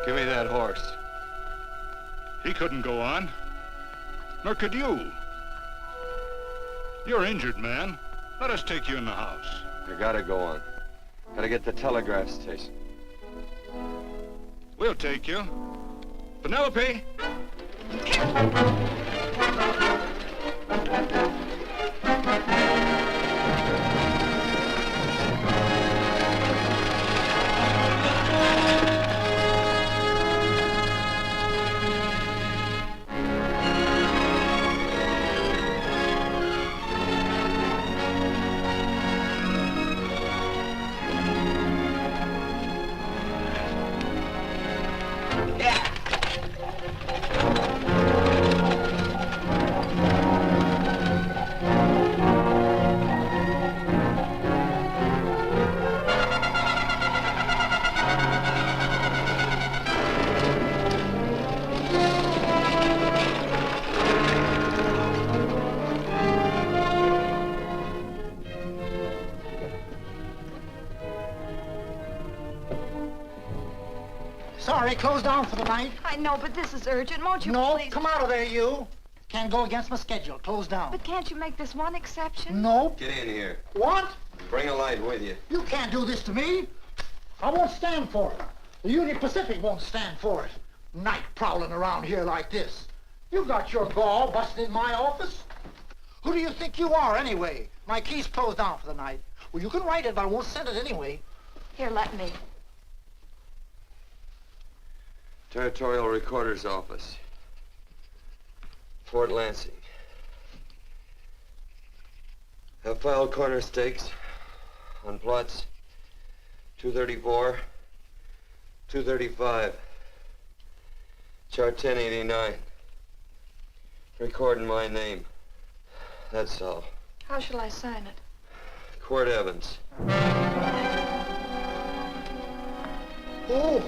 Give me that horse. He couldn't go on. Nor could you. You're injured, man. Let us take you in the house. You gotta go on. Gotta get to the telegraph station. We'll take you. Penelope! Sorry, closed down for the night. I know, but this is urgent. Won't you No, please? come out of there, you. Can't go against my schedule. Closed down. But can't you make this one exception? No. Get in here. What? Bring a light with you. You can't do this to me. I won't stand for it. The Union Pacific won't stand for it. Night prowling around here like this. You got your gall busting in my office? Who do you think you are, anyway? My key's closed down for the night. Well, you can write it, but I won't send it anyway. Here, let me. Territorial Recorder's Office. Fort Lansing. Have filed corner stakes on plots 234, 235, chart 1089. Recording my name. That's all. How shall I sign it? Quirt Evans. Oh.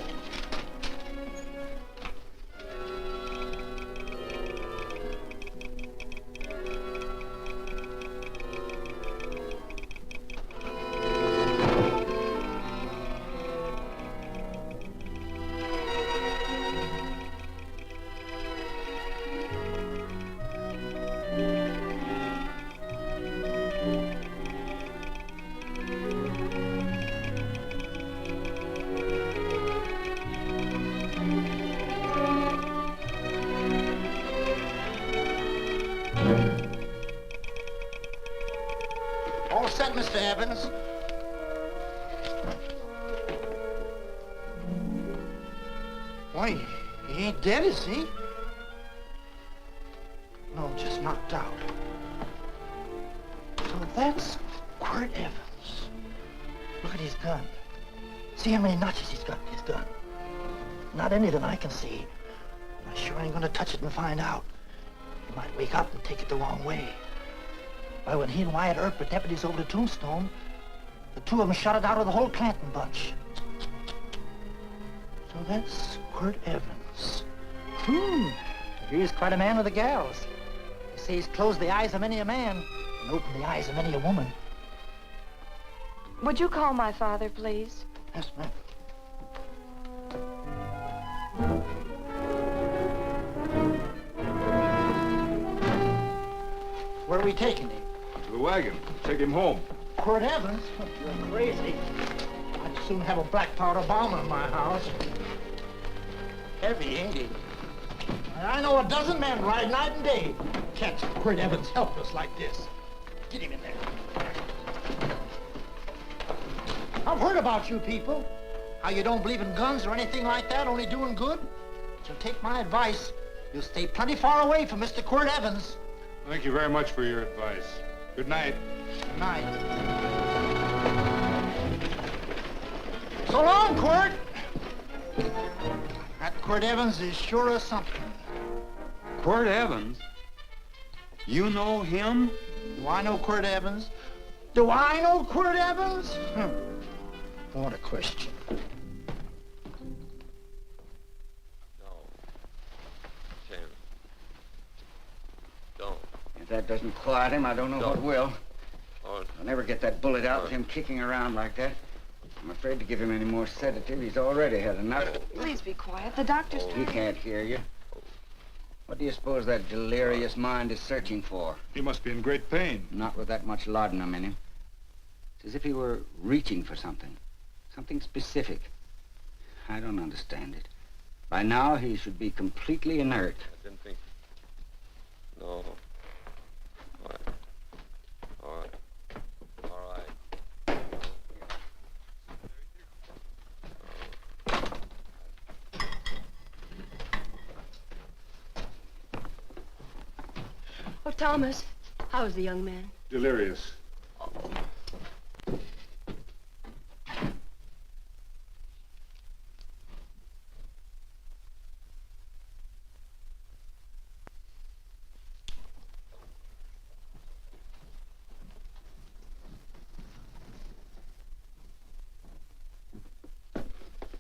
All set, Mr. Evans. Why, he ain't dead, is he? No, just knocked out. So that's Quirt Evans. Look at his gun. See how many notches he's got in his gun. Not any that I can see. I sure ain't gonna touch it and find out. He might wake up and take it the wrong way. Why, when he and Wyatt Earp were deputies over the Tombstone, the two of them shot it out of the whole Clanton bunch. So that's Quirt Evans. He's quite a man with the gals. They say he's closed the eyes of many a man and opened the eyes of many a woman. Would you call my father, please? Yes, ma'am. Where are we taking him? To the wagon. Take him home. Quirt Evans? You're crazy. I'd soon have a black powder bomb in my house. Heavy, ain't he? I know a dozen men ride night and day. Catch Quirt Evans helpless like this. Get him in there. I've heard about you people. How you don't believe in guns or anything like that, only doing good. So take my advice. You'll stay plenty far away from Mr. Quirt Evans. Thank you very much for your advice. Good night. Good night. So long, Quirt. That Quirt Evans is sure of something. Quirt Evans? You know him? Do I know Quirt Evans? Do I know Quirt Evans? What a question. No. Tim. Don't. If that doesn't quiet him, I don't know what will. Oh, I'll never get that bullet out with him kicking around like that. I'm afraid to give him any more sedative. He's already had enough. Please be quiet. The doctor's He can't hear you. What do you suppose that delirious mind is searching for? He must be in great pain. Not with that much laudanum in him. It's as if he were reaching for something. Something specific. I don't understand it. By now, he should be completely inert. I didn't think... No. All right. All right. All right. Oh, Thomas, how is the young man? Delirious.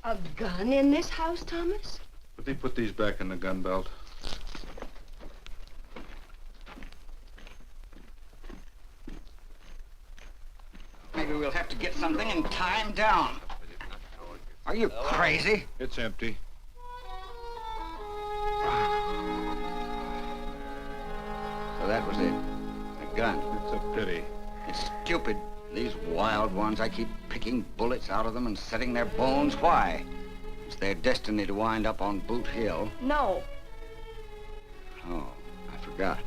A gun in this house, Thomas? But they put these back in the gun belt. Maybe we'll have to get something and tie him down. Are you crazy? It's empty. So that was it. A gun. It's a pity. It's stupid. These wild ones, I keep picking bullets out of them and setting their bones. Why? It's their destiny to wind up on Boot Hill. No. Oh, I forgot.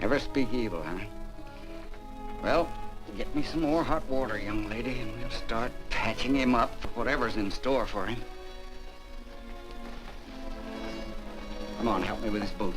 Never speak evil, huh? Well, get me some more hot water, young lady, and we'll start patching him up for whatever's in store for him. Come on, help me with this boot.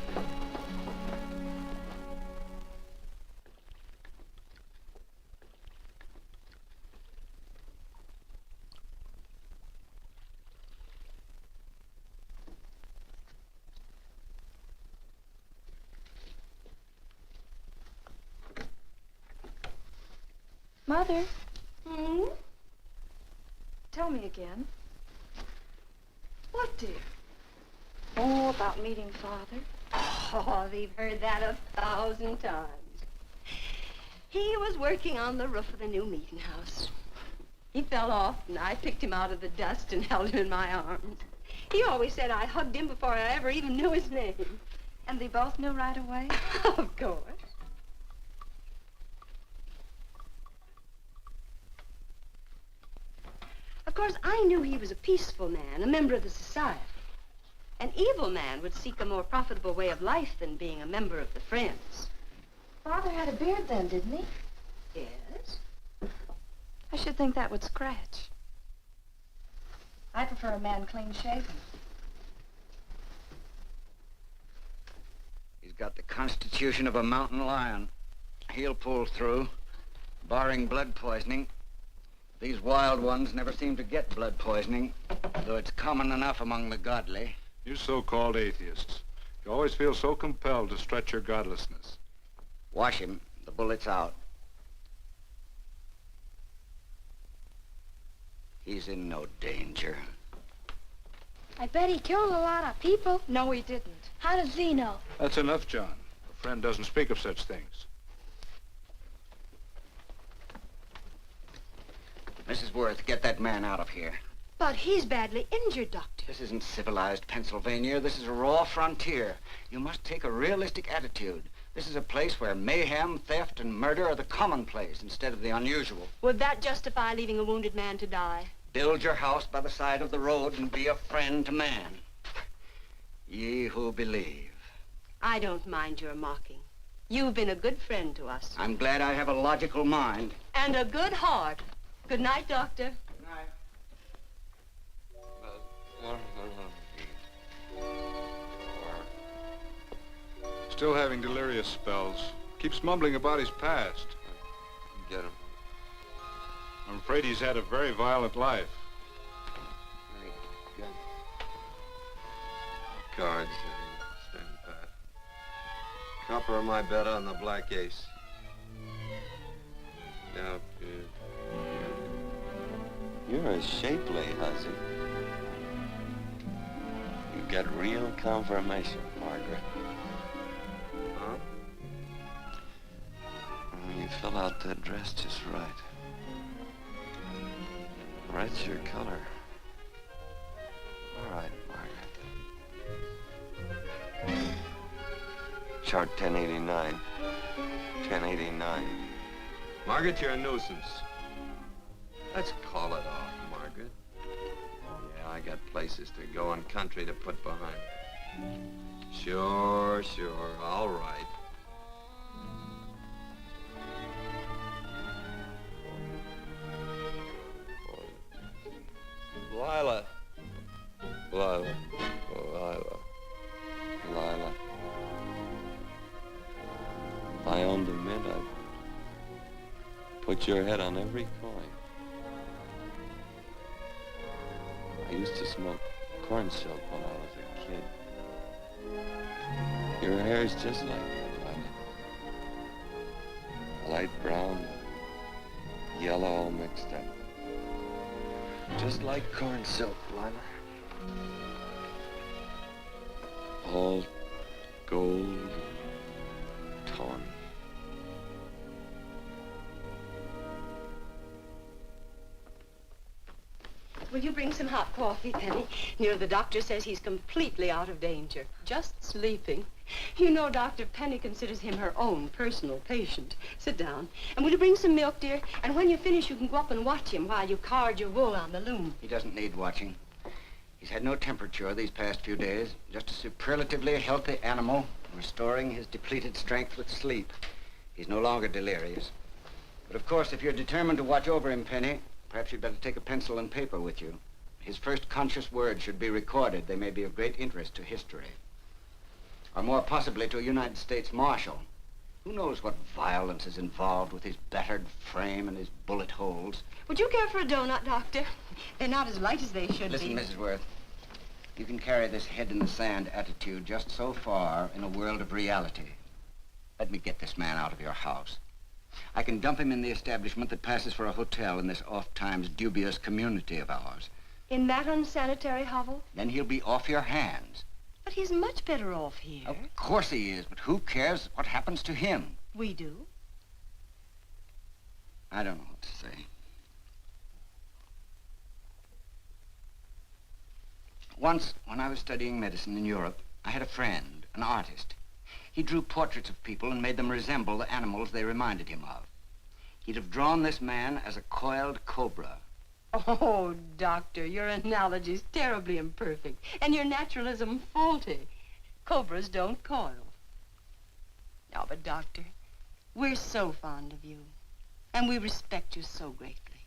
Mother, Hmm? tell me again. What, dear? Oh, about meeting Father. Oh, they've heard that 1,000 times. He was working on the roof of the new meeting house. He fell off, and I picked him out of the dust and held him in my arms. He always said I hugged him before I ever even knew his name. And they both knew right away? Of course. Of course, I knew he was a peaceful man, a member of the society. An evil man would seek a more profitable way of life than being a member of the Friends. Father had a beard then, didn't he? Yes? I should think that would scratch. I prefer a man clean shaven. He's got the constitution of a mountain lion. He'll pull through, barring blood poisoning. These wild ones never seem to get blood poisoning, though it's common enough among the godly. You so-called atheists. You always feel so compelled to stretch your godlessness. Wash him. The bullet's out. He's in no danger. I bet he killed a lot of people. No, he didn't. How does he know? That's enough, John. A friend doesn't speak of such things. Mrs. Worth, get that man out of here. But he's badly injured, Doctor. This isn't civilized Pennsylvania. This is a raw frontier. You must take a realistic attitude. This is a place where mayhem, theft, and murder are the commonplace instead of the unusual. Would that justify leaving a wounded man to die? Build your house by the side of the road and be a friend to man. Ye who believe. I don't mind your mocking. You've been a good friend to us. I'm glad I have a logical mind. And a good heart. Good night, Doctor. Good night. Still having delirious spells. Keeps mumbling about his past. Get him. I'm afraid he's had a very violent life. Good. Cards. Stand pat. Copper on my bet on the black ace. Now, you're a shapely hussy. You got real confirmation, Margaret. Huh? You fill out that dress just right. Red's your color. All right, Margaret. Chart 1089. 1089. Margaret, you're a nuisance. Let's call it off, Margaret. Yeah, I got places to go and country to put behind. Sure, all right. Lila. Lila. If I owned a mint, I'd put your head on every coin. I used to smoke corn silk when I was a kid. Your hair's just like that, Lila. Light brown, yellow all mixed up. Just like corn silk, Lila. All gold, tawny. Will you bring some hot coffee, Penny? The doctor says he's completely out of danger. Just sleeping. You know, Dr. Penny considers him her own personal patient. Sit down. And will you bring some milk, dear? And when you finish, you can go up and watch him while you card your wool on the loom. He doesn't need watching. He's had no temperature these past few days. Just a superlatively healthy animal, restoring his depleted strength with sleep. He's no longer delirious. But of course, if you're determined to watch over him, Penny, perhaps you'd better take a pencil and paper with you. His first conscious words should be recorded. They may be of great interest to history. Or more possibly to a United States Marshal. Who knows what violence is involved with his battered frame and his bullet holes. Would you care for a donut, Doctor? They're not as light as they should Listen, be. Mrs. Worth. You can carry this head-in-the-sand attitude just so far in a world of reality. Let me get this man out of your house. I can dump him in the establishment that passes for a hotel in this oft-times dubious community of ours. In that unsanitary hovel? Then he'll be off your hands. But he's much better off here. Of course he is, but who cares what happens to him? We do. I don't know what to say. Once, when I was studying medicine in Europe, I had a friend, an artist. He drew portraits of people and made them resemble the animals they reminded him of. He'd have drawn this man as a coiled cobra. Oh, Doctor, your analogy's terribly imperfect, and your naturalism faulty. Cobras don't coil. No, but Doctor, we're so fond of you, and we respect you so greatly.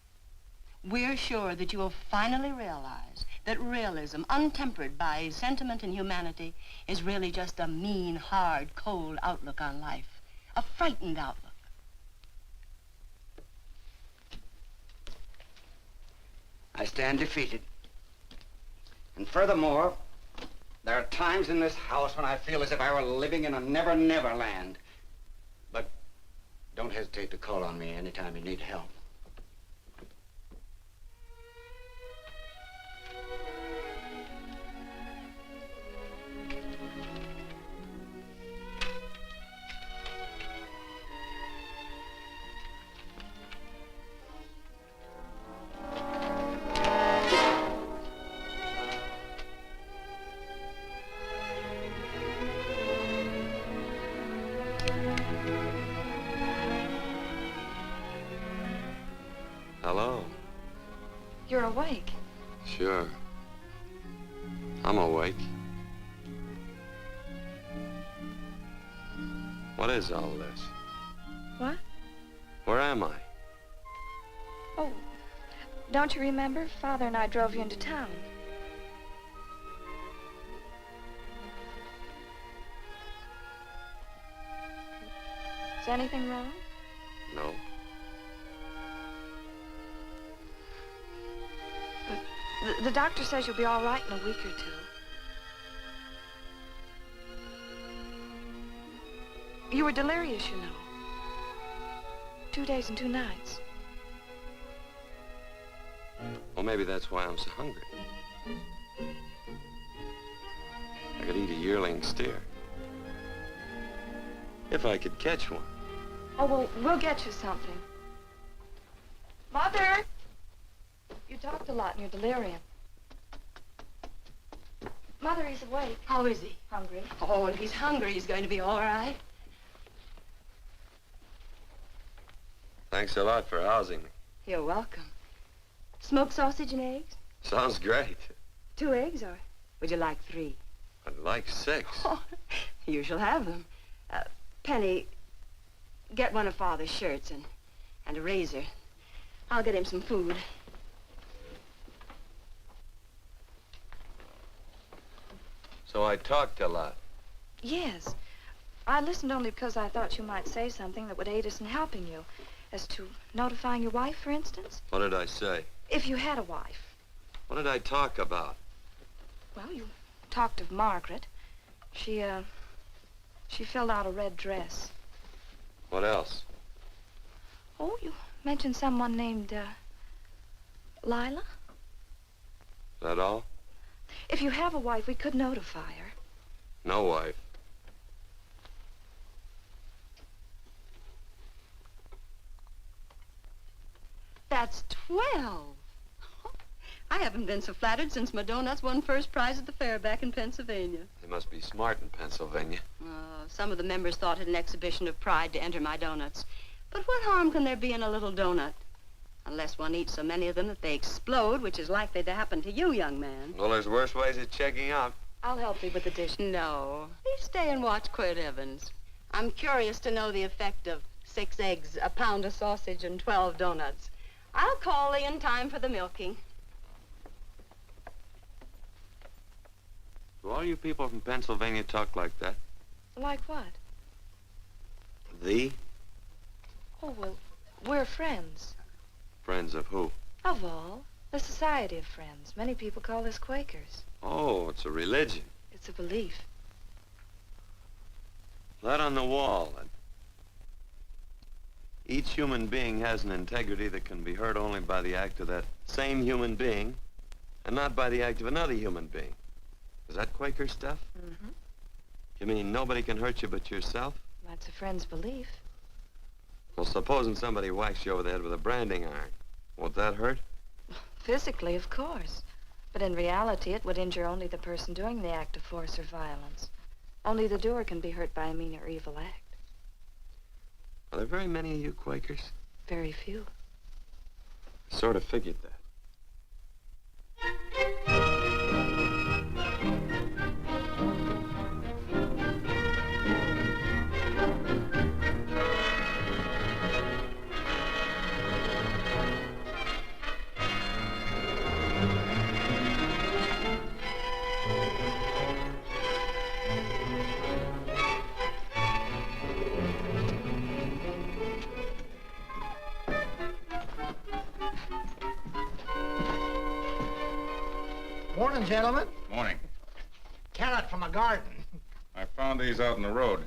We're sure that you will finally realize that realism, untempered by sentiment and humanity, is really just a mean, hard, cold outlook on life. A frightened outlook. I stand defeated. And furthermore, there are times in this house when I feel as if I were living in a never-never land. But don't hesitate to call on me anytime you need help. Hello. You're awake. Sure. I'm awake. What is all this? What? Where am I? Oh, don't you remember? Father and I drove you into town. Is anything wrong? No. The doctor says you'll be all right in a week or two. You were delirious, you know. 2 days and 2 nights. Well, maybe that's why I'm so hungry. I could eat a yearling steer. If I could catch one. Oh, well, we'll get you something. Mother! You talked a lot in your delirium. Mother, he's awake. How is he? Hungry. Oh, if he's hungry, he's going to be all right. Thanks a lot for housing me. You're welcome. Smoked sausage and eggs? Sounds great. 2 eggs, or would you like 3? I'd like 6. Oh, you shall have them. Penny, get one of Father's shirts and a razor. I'll get him some food. So I talked a lot. Yes. I listened only because I thought you might say something that would aid us in helping you. As to notifying your wife, for instance. What did I say? If you had a wife. What did I talk about? Well, you talked of Margaret. She filled out a red dress. What else? Oh, you mentioned someone named, Lila? Is that all? If you have a wife, we could notify her. No wife. That's 12. I haven't been so flattered since my donuts won first prize at the fair back in Pennsylvania. They must be smart in Pennsylvania. Some of the members thought it an exhibition of pride to enter my donuts. But what harm can there be in a little donut? Unless one eats so many of them that they explode, which is likely to happen to you, young man. Well, there's worse ways of checking out. I'll help you with the dish. No. You stay and watch Quirt Evans. I'm curious to know the effect of 6 eggs, a pound of sausage, and 12 donuts. I'll call Lee in time for the milking. Do all you people from Pennsylvania talk like that? Like what? Thee? Oh, well, we're friends. Friends of who? Of all. The Society of Friends. Many people call us Quakers. Oh, it's a religion. It's a belief. That on the wall. Each human being has an integrity that can be hurt only by the act of that same human being, and not by the act of another human being. Is that Quaker stuff? Mm-hmm. You mean nobody can hurt you but yourself? That's a friend's belief. Well, supposing somebody whacks you over the head with a branding iron. Won't that hurt? Physically, of course. But in reality, it would injure only the person doing the act of force or violence. Only the doer can be hurt by a mean or evil act. Are there very many of you Quakers? Very few. I sort of figured that. Morning, gentlemen. Morning. Carrot from a garden. I found these out in the road.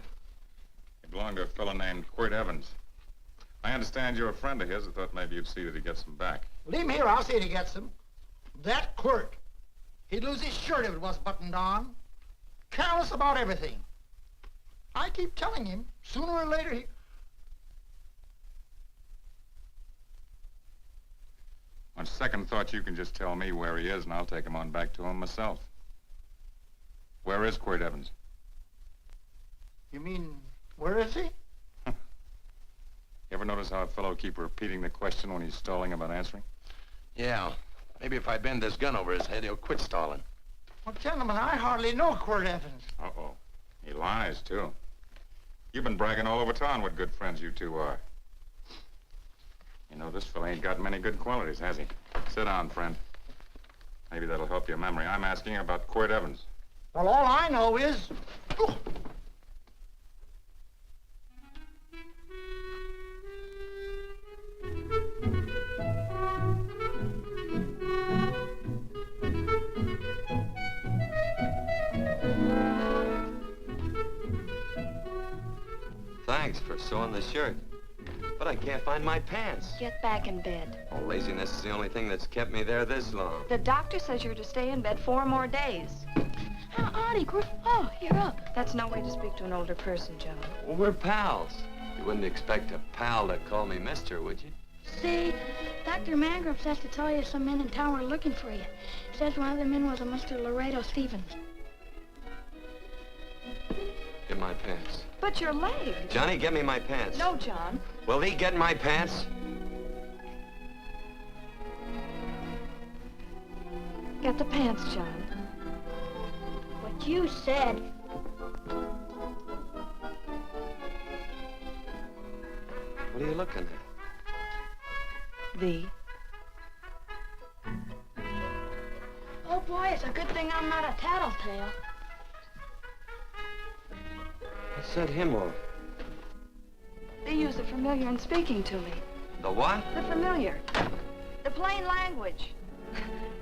They belong to a fellow named Quirt Evans. I understand you're a friend of his. I thought maybe you'd see that he gets them back. Leave him here, I'll see that he gets them. That Quirt. He'd lose his shirt if it was buttoned on. Careless about everything. I keep telling him, sooner or later he... On second thought, you can just tell me where he is, and I'll take him on back to him myself. Where is Quirt Evans? You mean, where is he? You ever notice how a fellow keep repeating the question when he's stalling about answering? Yeah. Maybe if I bend this gun over his head, he'll quit stalling. Well, gentlemen, I hardly know Quirt Evans. Uh-oh. He lies, too. You've been bragging all over town what good friends you two are. You know, this fella ain't got many good qualities, has he? Sit down, friend. Maybe that'll help your memory. I'm asking about Quirt Evans. Well, all I know is... Oh. Thanks for sewing the shirt. But I can't find my pants. Get back in bed. Oh, laziness is the only thing that's kept me there this long. The doctor says you're to stay in bed 4 more days. How oddie, Quirt. Oh, you're up. That's no way to speak to an older person, Joe. Well, we're pals. You wouldn't expect a pal to call me mister, would you? See, that Dr. Mangrum says to tell you some men in town were looking for you. Says one of the men was a Mr. Laredo Stevens. Get my pants. But your leg. Johnny, get me my pants. No, John. Will he get my pants? Get the pants, John. What you said. What are you looking at? The. Oh, boy, it's a good thing I'm not a tattletale. What set him off? They use the familiar in speaking to me. The what? The familiar. The plain language.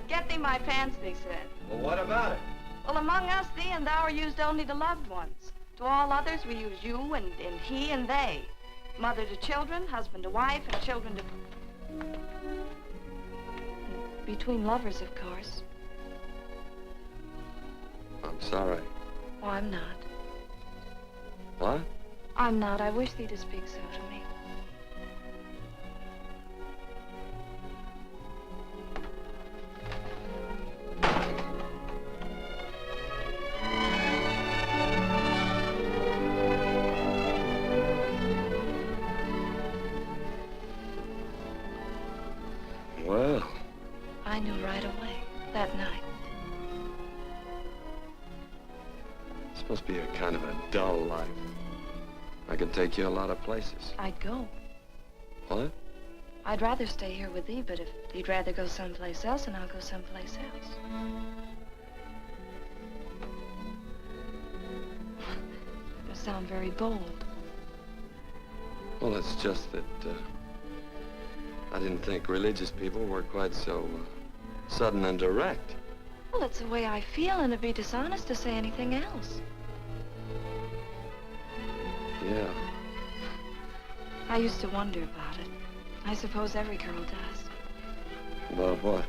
Get thee my pants, they said. Well, what about it? Well, among us, thee and thou are used only to loved ones. To all others, we use you and he and they. Mother to children, husband to wife, and children to... Between lovers, of course. I'm sorry. Oh, I'm not. What? I'm not. I wish thee to speak so to me. Well. I knew right away, that night. This must be a kind of a dull life. I can take you a lot of places. I'd go. What? I'd rather stay here with thee, but if you'd rather go someplace else, then I'll go someplace else. You sound very bold. Well, it's just that, I didn't think religious people were quite so, sudden and direct. Well, it's the way I feel, and it'd be dishonest to say anything else. Yeah. I used to wonder about it. I suppose every girl does. About what?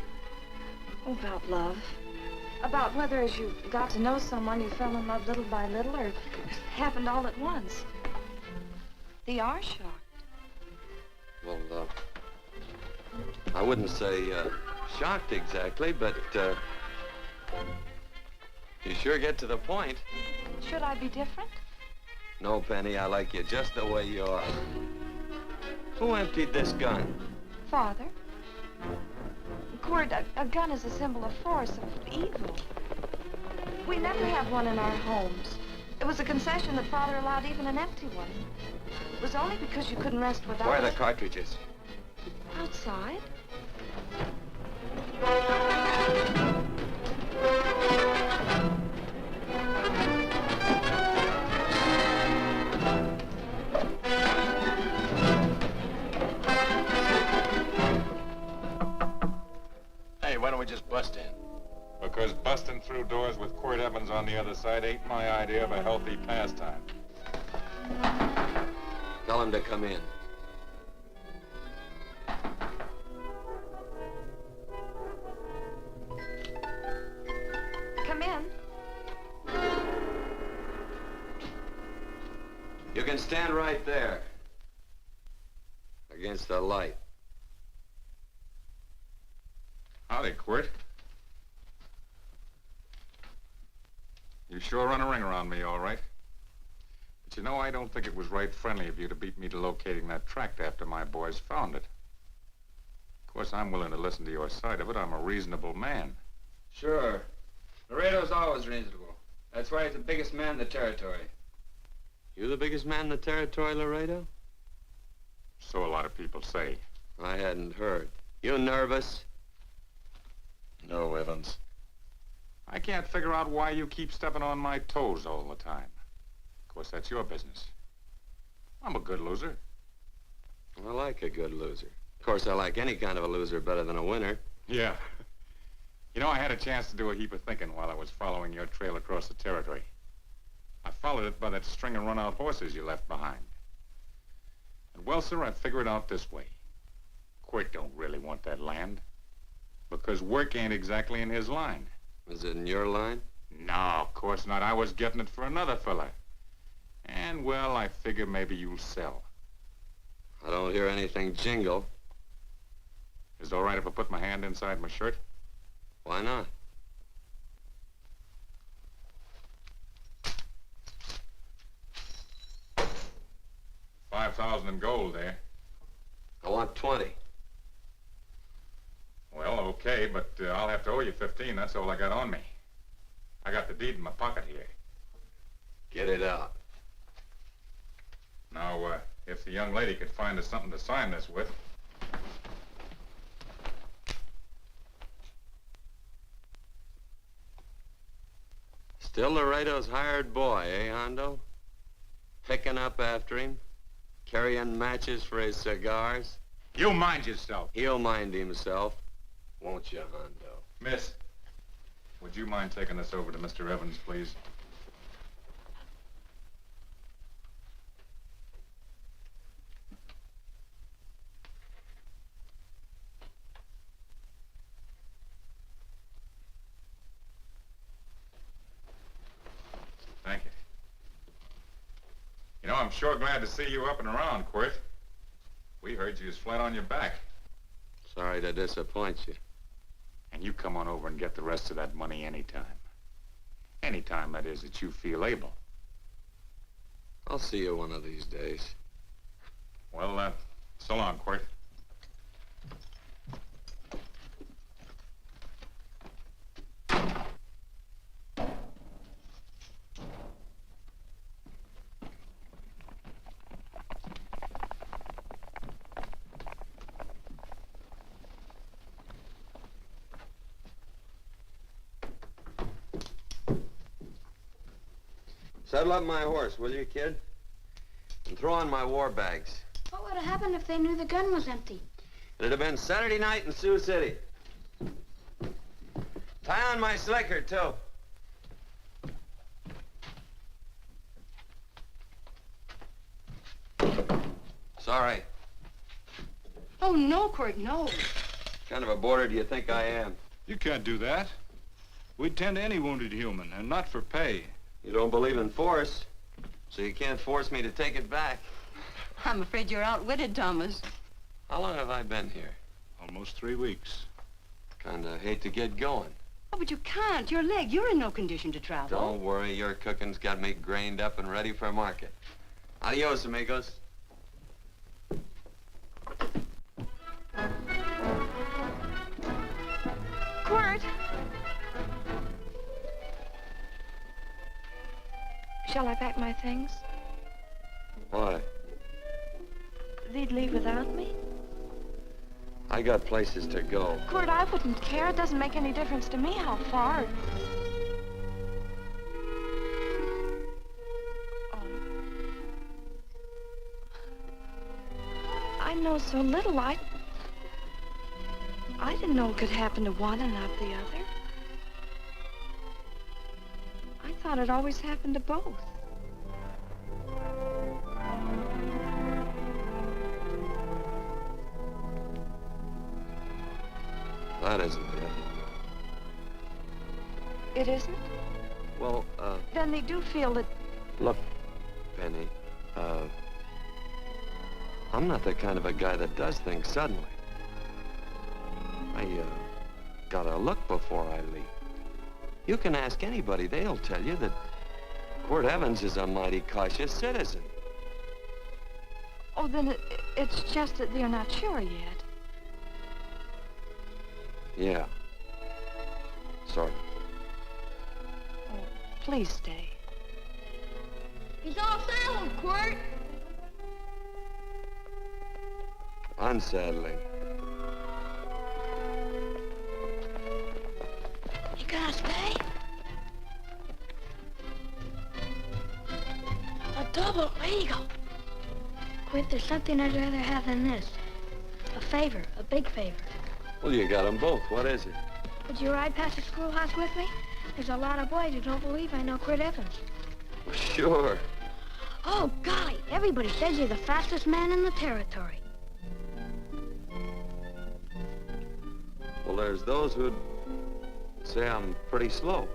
Oh, about love. About whether as you got to know someone, you fell in love little by little, or it happened all at once. They are shocked. Well, I wouldn't say, shocked exactly, but, you sure get to the point. Should I be different? No, Penny, I like you just the way you are. Who emptied this gun? Father. Quirt, a gun is a symbol of force, of evil. We never have one in our homes. It was a concession that Father allowed even an empty one. It was only because you couldn't rest without Where are the it. cartridges? Outside. Hey, why don't we just bust in? Because busting through doors with Quirt Evans on the other side ain't my idea of a healthy pastime. Tell him to come in. Come in. You can stand right there. Against the light. Howdy, Quirt. You sure run a ring around me, all right. But you know, I don't think it was right friendly of you to beat me to locating that tract after my boys found it. Of course, I'm willing to listen to your side of it. I'm a reasonable man. Sure. Laredo's always reasonable. That's why he's the biggest man in the territory. You the biggest man in the territory, Laredo? So a lot of people say. I hadn't heard. You nervous? No, Evans. I can't figure out why you keep stepping on my toes all the time. Of course, that's your business. I'm a good loser. I like a good loser. Of course, I like any kind of a loser better than a winner. Yeah. You know, I had a chance to do a heap of thinking while I was following your trail across the territory. I followed it by that string of run-out horses you left behind. And, well, sir, I figure it out this way. Quirt don't really want that land. Because work ain't exactly in his line. Is it in your line? No, of course not. I was getting it for another fella. And, well, I figure maybe you'll sell. I don't hear anything jingle. Is it all right if I put my hand inside my shirt? Why not? $5,000 in gold there. I want 20. Well, okay, but I'll have to owe you 15. That's all I got on me. I got the deed in my pocket here. Get it out. Now, if the young lady could find us something to sign this with. Still Laredo's hired boy, eh, Hondo? Picking up after him, carrying matches for his cigars. You mind yourself. He'll mind himself, won't you, Hondo? Miss, would you mind taking this over to Mr. Evans, please? Thank you. You know, I'm sure glad to see you up and around, Quirt. We heard you was flat on your back. Sorry to disappoint you. And you come on over and get the rest of that money anytime. Anytime, that is, that you feel able. I'll see you one of these days. Well, so long, Quirt. Saddle up my horse, will you, kid? And throw on my war bags. What would have happened if they knew the gun was empty? It'd have been Saturday night in Sioux City. Tie on my slicker, too. Sorry. Oh, no, Quirt, no. What kind of a boarder do you think I am? You can't do that. We'd tend to any wounded human, and not for pay. You don't believe in force, so you can't force me to take it back. I'm afraid you're outwitted, Thomas. How long have I been here? Almost 3 weeks. Kinda hate to get going. Oh, but you can't. Your leg, you're in no condition to travel. Don't worry, your cooking's got me grained up and ready for market. Adios, amigos. Quirt! Shall I pack my things? Why? They'd leave without me? I got places to go. Quirt, I wouldn't care. It doesn't make any difference to me how far. Oh. I know so little. I didn't know it could happen to one and not the other. I thought it always happened to both. That isn't it. It isn't? Well, Then they do feel that... look, Penny, I'm not the kind of a guy that does things suddenly. I, gotta look before I leave. You can ask anybody, they'll tell you that Quirt Evans is a mighty cautious citizen. Oh, then it's just that they're not sure yet. Yeah. Sort of. Oh, please stay. He's all saddled, Quirt. Unsettling. You gonna stay? A double eagle. Quirt, there's something I'd rather have than this. A favor, a big favor. Well, you got them both. What is it? Would you ride past the schoolhouse with me? There's a lot of boys who don't believe I know Quirt Evans. Sure. Oh, golly, everybody says you're the fastest man in the territory. Well, there's those who'd say I'm pretty slow.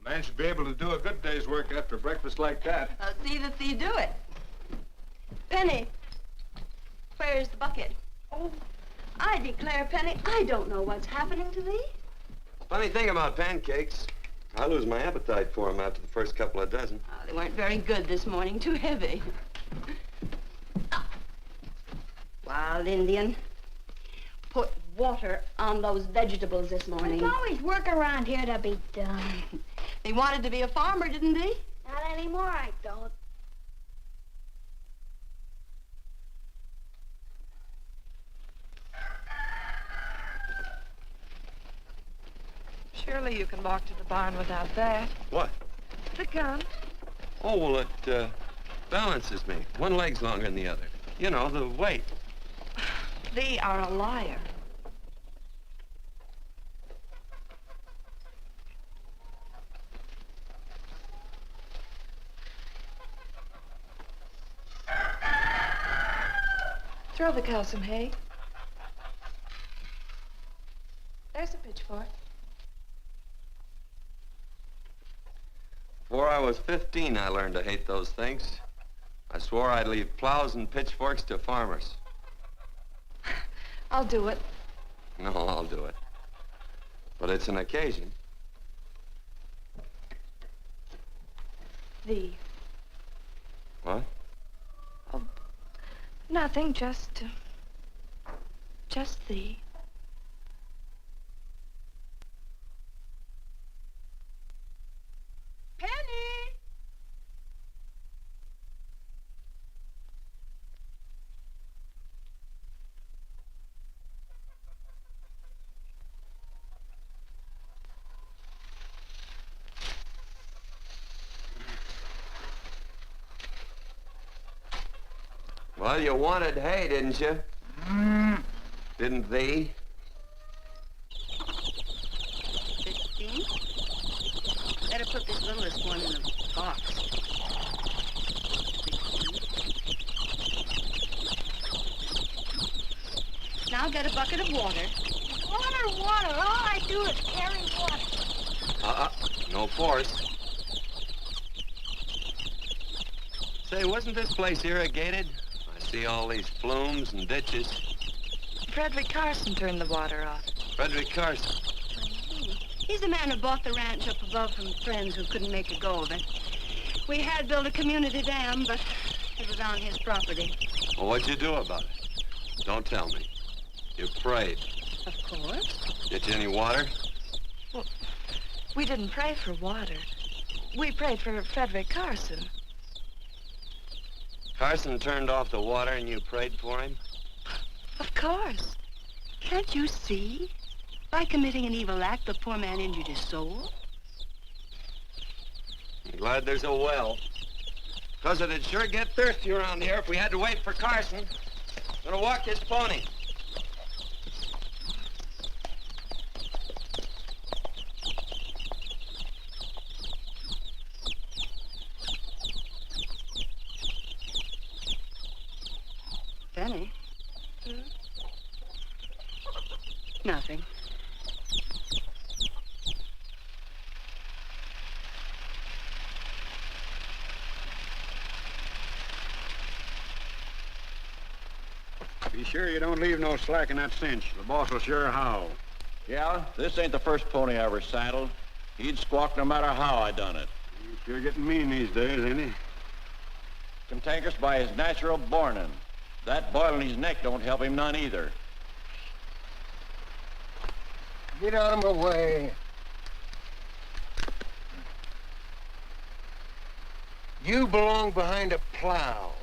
The Man should be able to do a good day's work after breakfast like that. See that thee do it. Penny, where's the bucket? Oh, I declare, Penny, I don't know what's happening to thee. Funny thing about pancakes. I lose my appetite for them after the first couple of dozen. They weren't very good this morning, too heavy. Wild Indian, put water on those vegetables this morning. There's always work around here to be done. He wanted to be a farmer, didn't he? Not anymore, I don't. Surely you can walk to the barn without that. What? The gun. Oh, well, it balances me. One leg's longer than the other. You know, the weight. Thee are a liar. Throw the cow some hay. There's a pitchfork. Before I was 15, I learned to hate those things. I swore I'd leave plows and pitchforks to farmers. I'll do it. No, I'll do it. But it's an occasion. Thee. What? Oh, nothing, just thee. Penny! Well, you wanted hay, didn't you? Didn't thee? 15? Better put this littlest one in a box. 16. Now get a bucket of water. Water, water. All I do is carry water. No force. Say, wasn't this place irrigated? I see all these flumes and ditches. Frederick Carson turned the water off. Frederick Carson. He's the man who bought the ranch up above from friends who couldn't make a go of it. We had built a community dam, but it was on his property. Well, what'd you do about it? Don't tell me. You prayed. Of course. Get you any water? Well, we didn't pray for water. We prayed for Frederick Carson. Carson turned off the water and you prayed for him? Of course. Can't you see? By committing an evil act, the poor man injured his soul. I'm glad there's a well. Because it'd sure get thirsty around here if we had to wait for Carson. Gonna walk his pony. Penny? Nothing. Be sure you don't leave no slack in that cinch. The boss will sure howl. Yeah, this ain't the first pony I ever saddled. He'd squawk no matter how I done it. He's sure getting mean these days, ain't he? Cantankerous by his natural bornin'. That boil in his neck don't help him none either. Get out of my way. You belong behind a plow.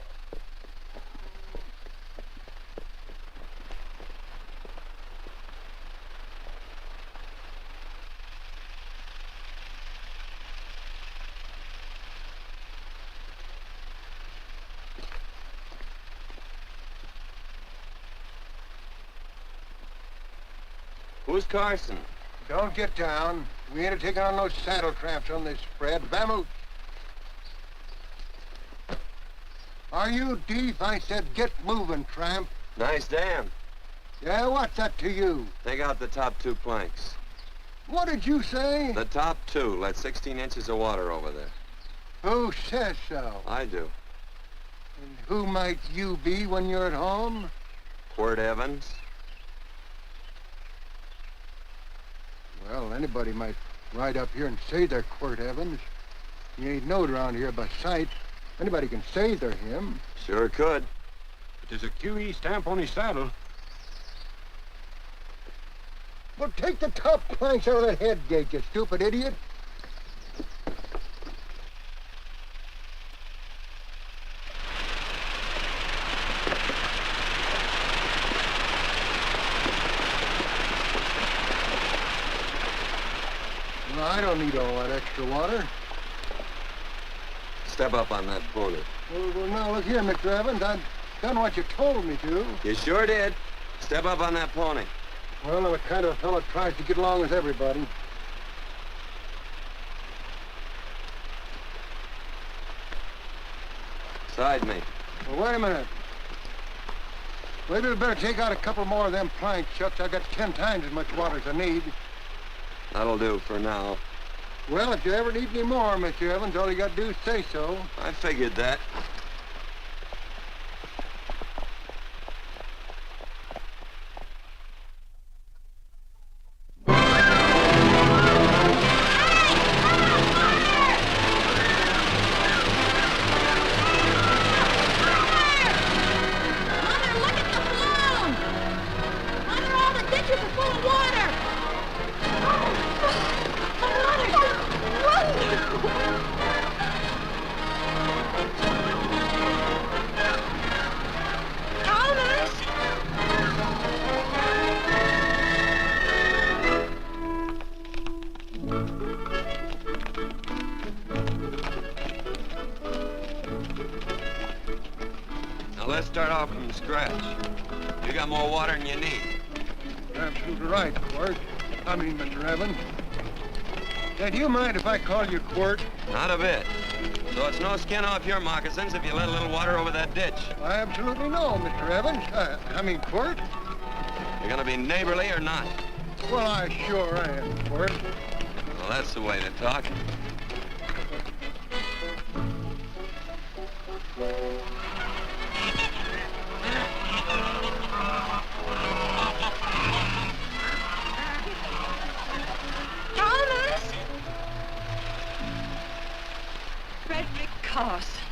Who's Carson? Don't get down. We ain't taking on no saddle traps on this spread. Vamoose. Are you deef? I said get moving, tramp. Nice dam. Yeah, what's that to you? Take out the top 2 planks. What did you say? The top two let 16 inches of water over there. Who says so? I do. And who might you be when you're at home? Quirt Evans. Well, anybody might ride up here and say they're Quirt Evans. He ain't knowed around here by sight. Anybody can say they're him. Sure could. But there's a QE stamp on his saddle. Well, take the top planks out of that head gate, you stupid idiot. Well, I don't need all that extra water. Step up on that pony. Well, now, look here, Mr. Evans. I've done what you told me to. You sure did. Step up on that pony. Well, I'm the kind of fellow tries to get along with everybody. Side me. Well, wait a minute. Maybe we better take out a couple more of them planks, Chucks. I got 10 times as much water as I need. That'll do for now. Well, if you ever need any more, Mr. Evans, all you got to do is say so. I figured that. Now let's start off from scratch. You got more water than you need. You're absolutely right, Quirt. Mr. Evans. Hey, do you mind if I call you Quirt? Not a bit. So it's no skin off your moccasins if you let a little water over that ditch. I absolutely know, Mr. Evans. Quirt. You're gonna be neighborly or not? Well, I sure am, Quirt. Well, that's the way to talk.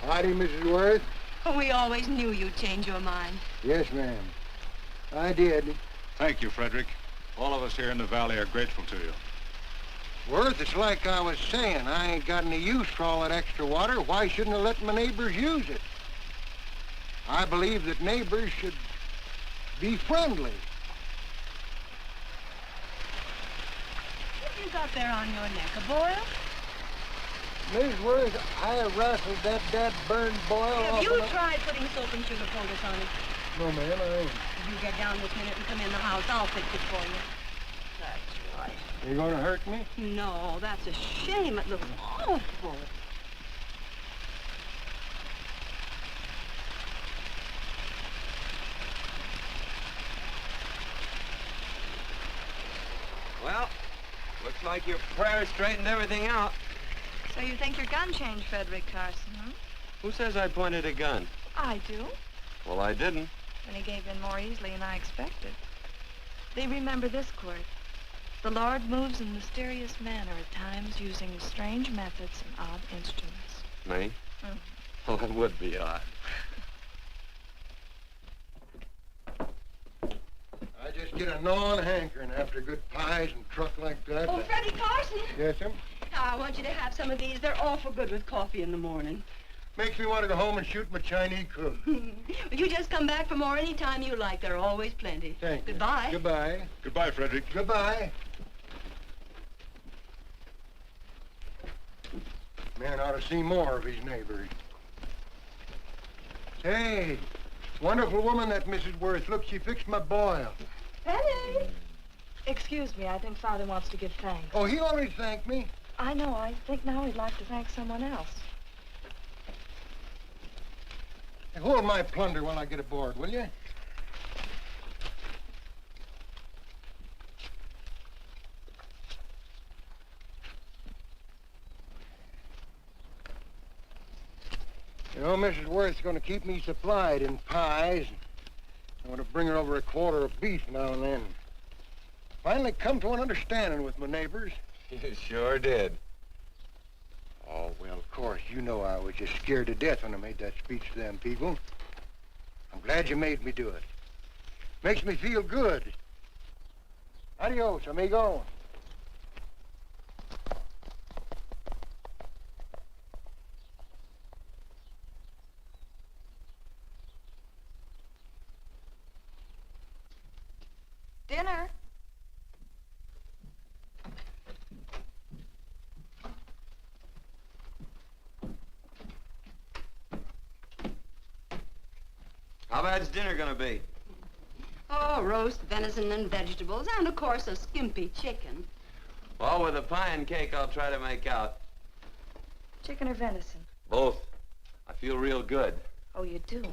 Howdy, Mrs. Worth. Oh, we always knew you'd change your mind. Yes, ma'am. I did. Thank you, Frederick. All of us here in the valley are grateful to you. Worth, it's like I was saying. I ain't got any use for all that extra water. Why shouldn't I let my neighbors use it? I believe that neighbors should be friendly. What you got there on your neck, a boil? Miss Worth, I wrestled that burned boil off. Have you tried putting soap and sugar poultice on it? No, ma'am, I ain't. If you get down this minute and come in the house, I'll fix it for you. That's right. You gonna hurt me? No, that's a shame. It looks awful. Well, looks like your prayer straightened everything out. So you think your gun changed Frederick Carson, huh? Who says I pointed a gun? I do. Well, I didn't. And he gave in more easily than I expected. They remember this, Quirt. The Lord moves in mysterious manner at times using strange methods and odd instruments. Me? Mm. Well, that would be odd. I just get a gnawing hankering after good pies and truck like that. Oh, Freddie Carson. Yes, ma'am? I want you to have some of these. They're awful good with coffee in the morning. Makes me want to go home and shoot my Chinese cook. Well, you just come back for more any time you like. There are always plenty. Thank you. Goodbye. Goodbye. Goodbye, Frederick. Goodbye. Man ought to see more of his neighbors. Hey, wonderful woman, that Mrs. Worth. Look, she fixed my boil. Penny! Excuse me, I think Father wants to give thanks. Oh, he already thanked me. I know. I think now he'd like to thank someone else. Hey, hold my plunder while I get aboard, will you? You know, Mrs. Worth's going to keep me supplied in pies. I'm going to bring her over a quarter of beef now and then. Finally come to an understanding with my neighbors. You sure did. Oh, well, of course, you know I was just scared to death when I made that speech to them people. I'm glad you made me do it. Makes me feel good. Adios, amigo. Dinner. How bad's dinner gonna be? Oh, roast venison and vegetables, and of course a skimpy chicken. Well, with a pie and cake, I'll try to make out. Chicken or venison? Both. I feel real good. Oh, you do?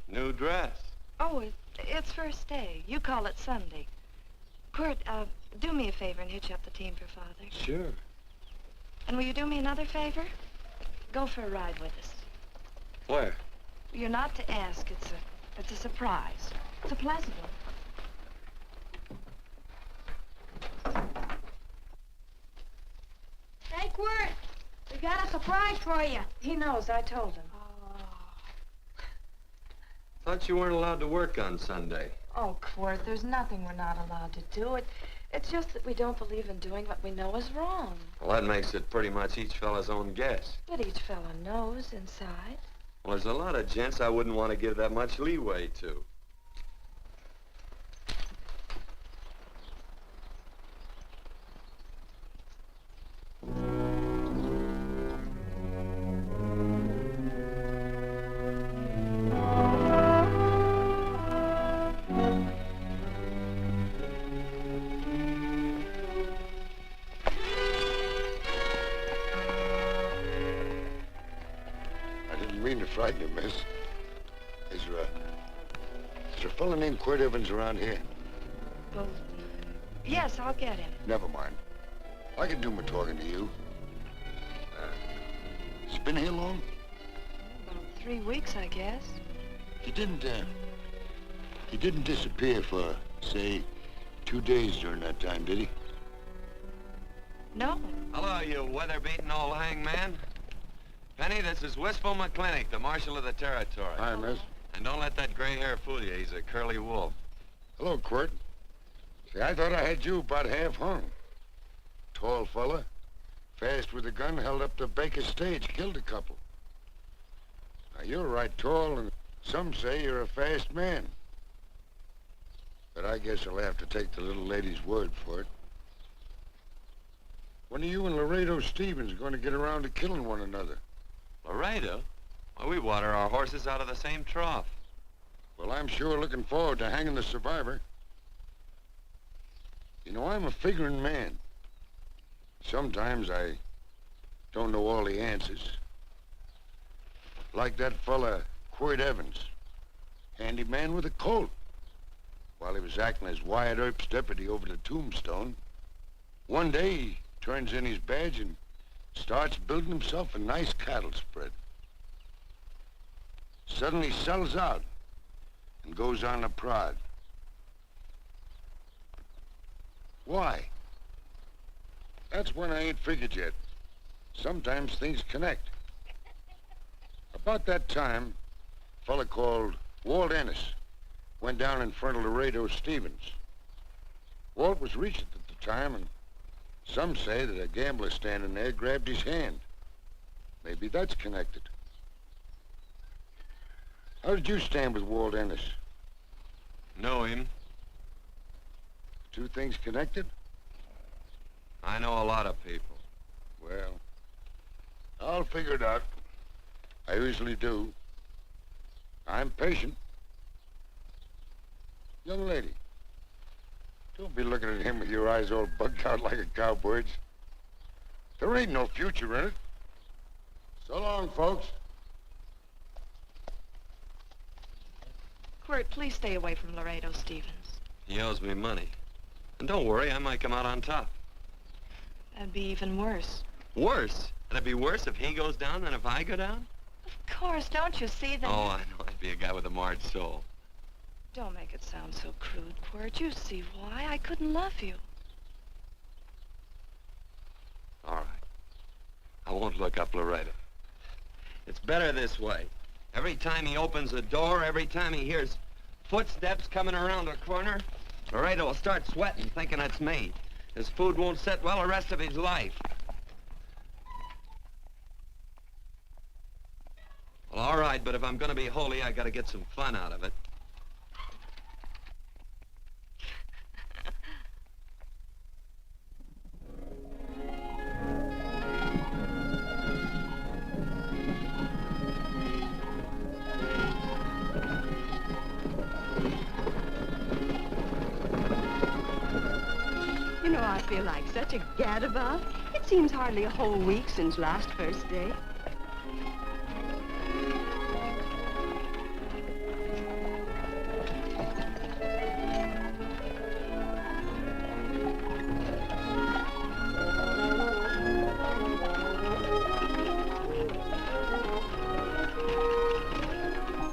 New dress. Oh, it's first day. You call it Sunday. Quirt, do me a favor and hitch up the team for Father. Sure. And will you do me another favor? Go for a ride with us. Where? You're not to ask. It's a surprise. It's a pleasant one. Hey, Quirt, we got a surprise for you. He knows. I told him. Thought you weren't allowed to work on Sunday. Oh, Quirt, there's nothing we're not allowed to do. It's just that we don't believe in doing what we know is wrong. Well, that makes it pretty much each fella's own guess. But each fella knows inside. Well, there's a lot of gents I wouldn't want to give that much leeway to. Frighten you, miss. Is there a fella named Quirt Evans around here? Well, yes, I'll get him. Never mind. I can do my talking to you. He's been here long? About 3 weeks, I guess. He didn't disappear for, say, 2 days during that time, did he? No. Hello, you weather-beaten old hangman. Penny, this is Wistful McClintock, the Marshal of the Territory. Hi, miss. And don't let that gray hair fool you. He's a curly wolf. Hello, Quirt. See, I thought I had you about half hung. Tall fella, fast with a gun, held up the Baker stage, killed a couple. Now, you're right tall, and some say you're a fast man. But I guess I'll have to take the little lady's word for it. When are you and Laredo Stevens going to get around to killing one another? Laredo? Well, we water our horses out of the same trough. Well, I'm sure looking forward to hanging the survivor. You know, I'm a figuring man. Sometimes I don't know all the answers. Like that fella, Quirt Evans. Handy man with a Colt. While he was acting as Wyatt Earp's deputy over the Tombstone, one day he turns in his badge and starts building himself a nice cattle spread. Suddenly sells out and goes on a prod. Why? That's when I ain't figured yet. Sometimes things connect. About that time, a fella called Walt Ennis went down in front of Laredo Stevens. Walt was Regent at the time, and some say that a gambler standing there grabbed his hand. Maybe that's connected. How did you stand with Walt Ennis? Know him. Two things connected? I know a lot of people. Well, I'll figure it out. I usually do. I'm patient. Young lady, don't be looking at him with your eyes all bugged out like a cowbird's. There ain't no future in it. So long, folks. Quirt, please stay away from Laredo Stevens. He owes me money. And don't worry, I might come out on top. That'd be even worse. Worse? It'd be worse if he goes down than if I go down? Of course, don't you see that? Oh, I know. I'd be a guy with a marred soul. Don't make it sound so crude, Quirt. You see why I couldn't love you. All right. I won't look up Laredo. It's better this way. Every time he opens a door, every time he hears footsteps coming around a corner, Laredo will start sweating, thinking it's me. His food won't sit well the rest of his life. Well, all right, but if I'm gonna be holy, I gotta get some fun out of it. You know, I feel like such a gadabout. It seems hardly a whole week since last first day.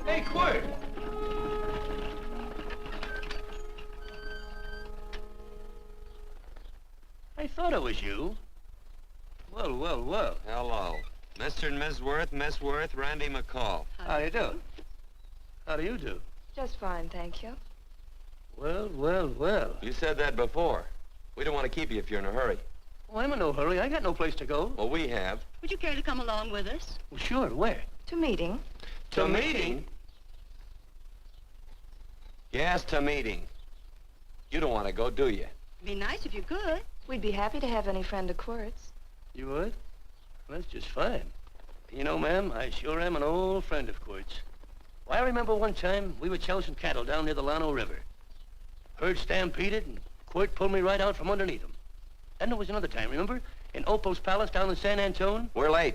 Hey, Quirt! I thought it was you. Well, well, well. Hello. Mr. and Miss Worth, Randy McCall. How do you do? How do you do? Just fine, thank you. Well, well, well. You said that before. We don't want to keep you if you're in a hurry. Oh, I'm in no hurry. I got no place to go. Well, we have. Would you care to come along with us? Well, sure. Where? To meeting. To meeting? Yes, to meeting. You don't want to go, do you? It'd be nice if you could. We'd be happy to have any friend of Quirt's. You would? Well, that's just fine. You know, ma'am, I sure am an old friend of Quirt's. Well, I remember one time we were chousing cattle down near the Llano River. Herd stampeded, and Quirt pulled me right out from underneath him. Then there was another time, remember? In Opal's Palace down in San Antone? We're late.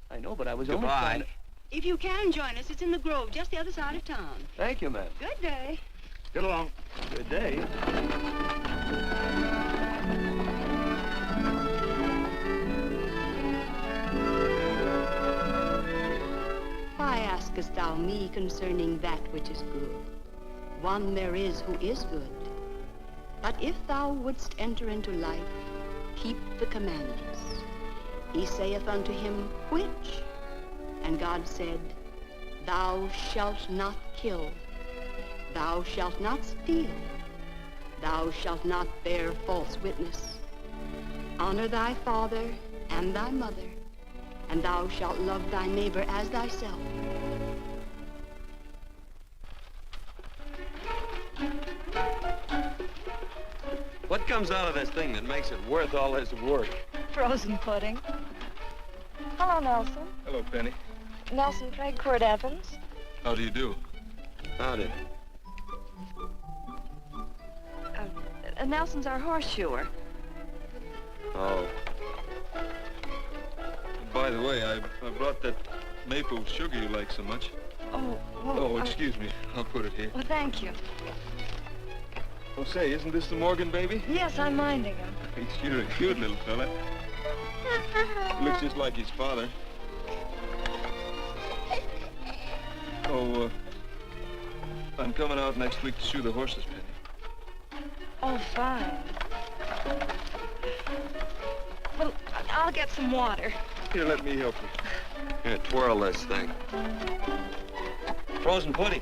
I know, but I was only Goodbye. trying to... If you can join us, it's in the Grove, just the other side of town. Thank you, ma'am. Good day. Get along. Good day. Why askest thou me concerning that which is good? One there is who is good. But if thou wouldst enter into life, keep the commandments. He saith unto him, which? And God said, thou shalt not kill. Thou shalt not steal. Thou shalt not bear false witness. Honor thy father and thy mother, and thou shalt love thy neighbor as thyself. What comes out of this thing that makes it worth all this work? Frozen pudding. Hello, Nelson. Hello, Penny. Nelson Craig, Quirt Evans. How do you do? Howdy. Nelson's our horseshoer. Oh. By the way, I brought that maple sugar you like so much. Oh, well, Oh, excuse me. I'll put it here. Well, thank you. Oh, say, isn't this the Morgan baby? Yes, I'm minding him. He's sure a cute little fella. He looks just like his father. Oh, I'm coming out next week to shoe the horses, Penny. Oh, fine. Well, I'll get some water. Here, let me help you. Here, twirl this thing. Frozen pudding.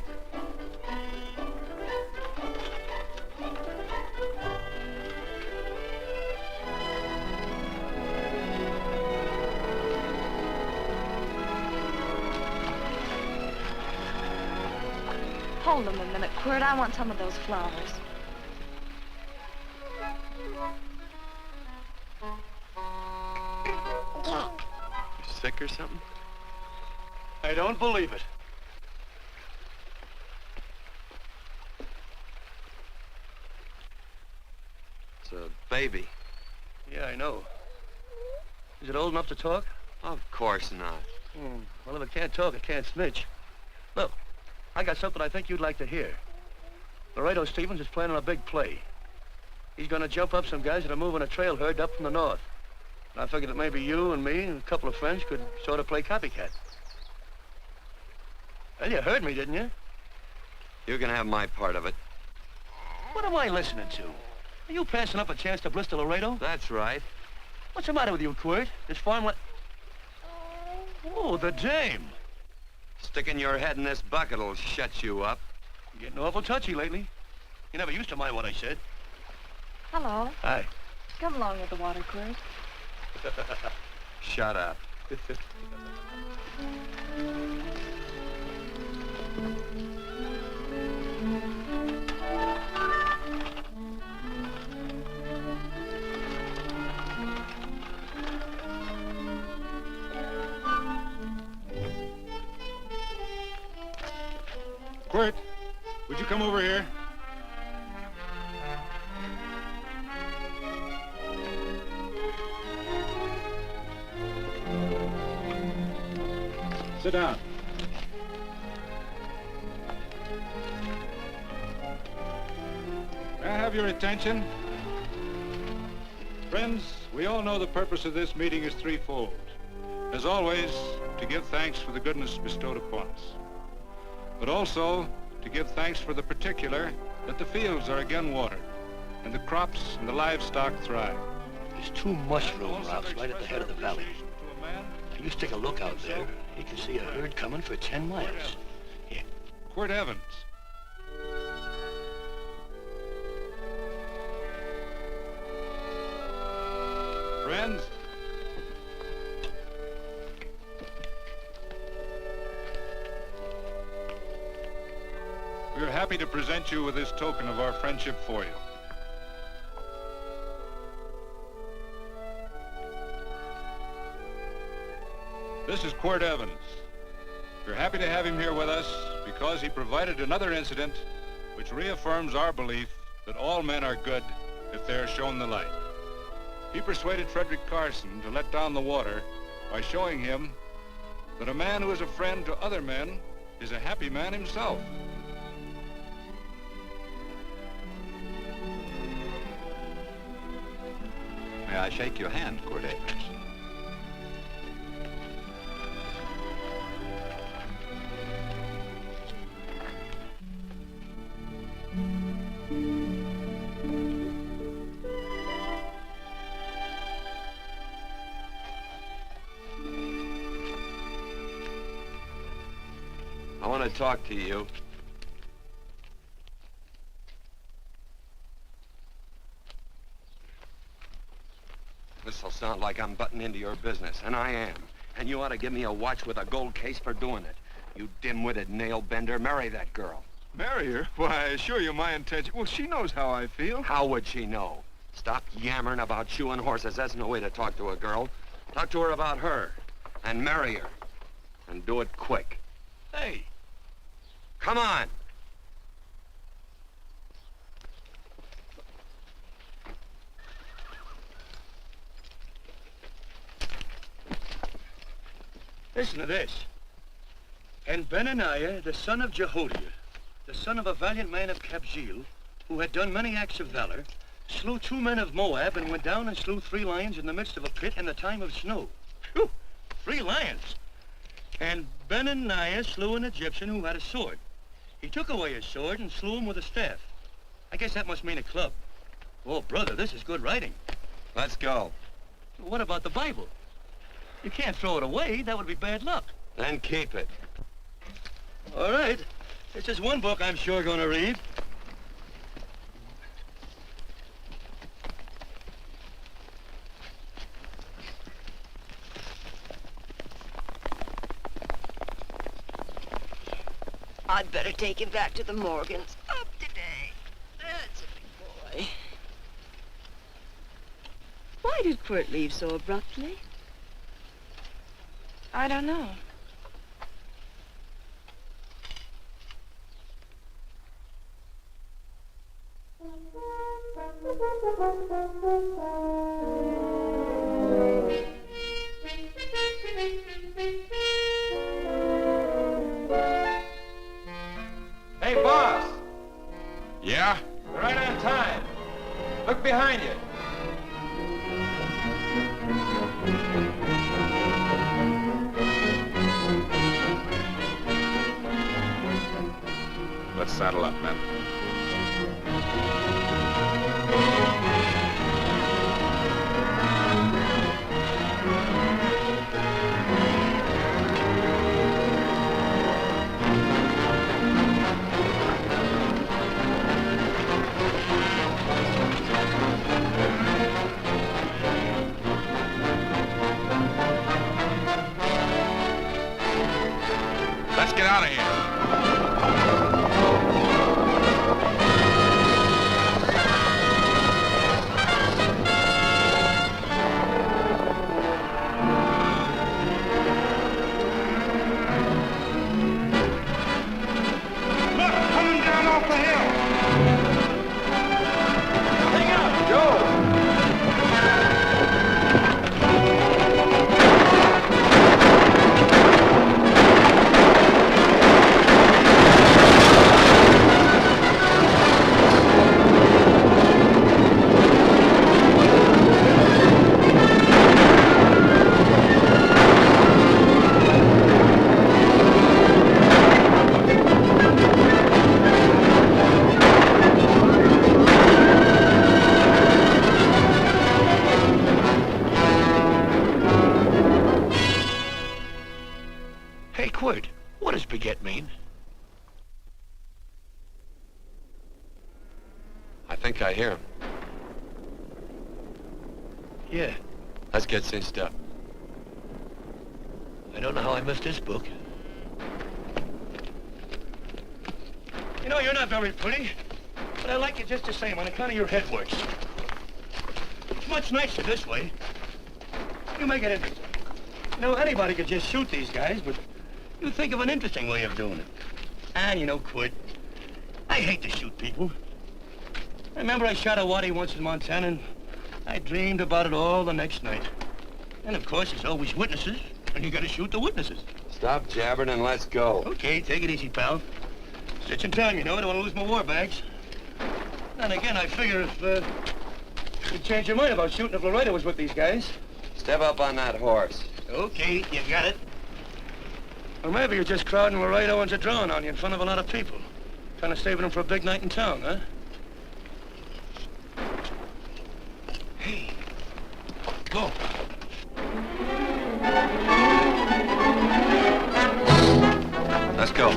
Hold them a minute, Quirt. I want some of those flowers. You sick or something? I don't believe it. It's a baby. Yeah, I know. Is it old enough to talk? Of course not. Well, if it can't talk, it can't snitch. Look, I got something I think you'd like to hear. Laredo Stevens is planning a big play. He's gonna jump up some guys that are moving a trail herd up from the north. And I figured that maybe you and me and a couple of friends could sort of play copycat. Well, you heard me, didn't you? You can have my part of it. What am I listening to? Are you passing up a chance to blister Laredo? That's right. What's the matter with you, Quirt? This farm Oh, the dame. Sticking your head in this bucket'll shut you up. You're getting awful touchy lately. You never used to mind what I said. Hello. Hi. Come along with the water, Quirt. Shut up. Quirt, would you come over here? Sit down. May I have your attention? Friends, we all know the purpose of this meeting is threefold. As always, to give thanks for the goodness bestowed upon us, but also to give thanks for the particular that the fields are again watered and the crops and the livestock thrive. There's two mushroom rocks right at the head of the valley. If you stick a look out there, you can see a herd coming for 10 miles. Here. Quirt Evans. Friends, we are happy to present you with this token of our friendship for you. This is Quirt Evans. We're happy to have him here with us because he provided another incident which reaffirms our belief that all men are good if they are shown the light. He persuaded Frederick Carson to let down the water by showing him that a man who is a friend to other men is a happy man himself. May I shake your hand, Quirt Evans? I want to talk to you. This'll sound like I'm butting into your business, and I am. And you ought to give me a watch with a gold case for doing it. You dim-witted nail-bender, marry that girl. Marry her? Why, I assure you my intention... Well, she knows how I feel. How would she know? Stop yammering about shoeing horses. That's no way to talk to a girl. Talk to her about her, and marry her. And do it quick. Hey. Come on. Listen to this. And Benaniah, the son of Jehoiada, the son of a valiant man of Kabzeel, who had done many acts of valor, slew 2 men of Moab and went down and slew 3 lions in the midst of a pit in the time of snow. Phew! 3 lions. And Benaniah slew an Egyptian who had a sword. He took away his sword and slew him with a staff. I guess that must mean a club. Oh, brother, this is good writing. Let's go. What about the Bible? You can't throw it away. That would be bad luck. Then keep it. All right. It's just one book I'm sure going to read. I'd better take him back to the Morgans. Up today. That's a big boy. Why did Quirt leave so abruptly? I don't know. behind you. Let's saddle up, men. Let's get out of here. Hey, Quirt, what does baguette mean? I think I hear him. Yeah, Let's get cinched up. I don't know how I missed this book. You know, you're not very pretty, but I like you just the same on account of your head works. It's much nicer this way. You make it interesting. You know, anybody could just shoot these guys, but you think of an interesting way of doing it. And you know, Quirt, I hate to shoot people. I remember I shot a waddy once in Montana, and I dreamed about it all the next night. And of course, there's always witnesses, and you gotta shoot the witnesses. Stop jabbering and let's go. Okay, take it easy, pal. Stitching time, you know. I don't want to lose my war bags. And again, I figure if you'd change your mind about shooting if Laredo was with these guys. Step up on that horse. Okay, you got it. Or maybe you're just crowding Laredo into drawing on you in front of a lot of people. Kind of saving them for a big night in town, huh? Hey, go. Let's go.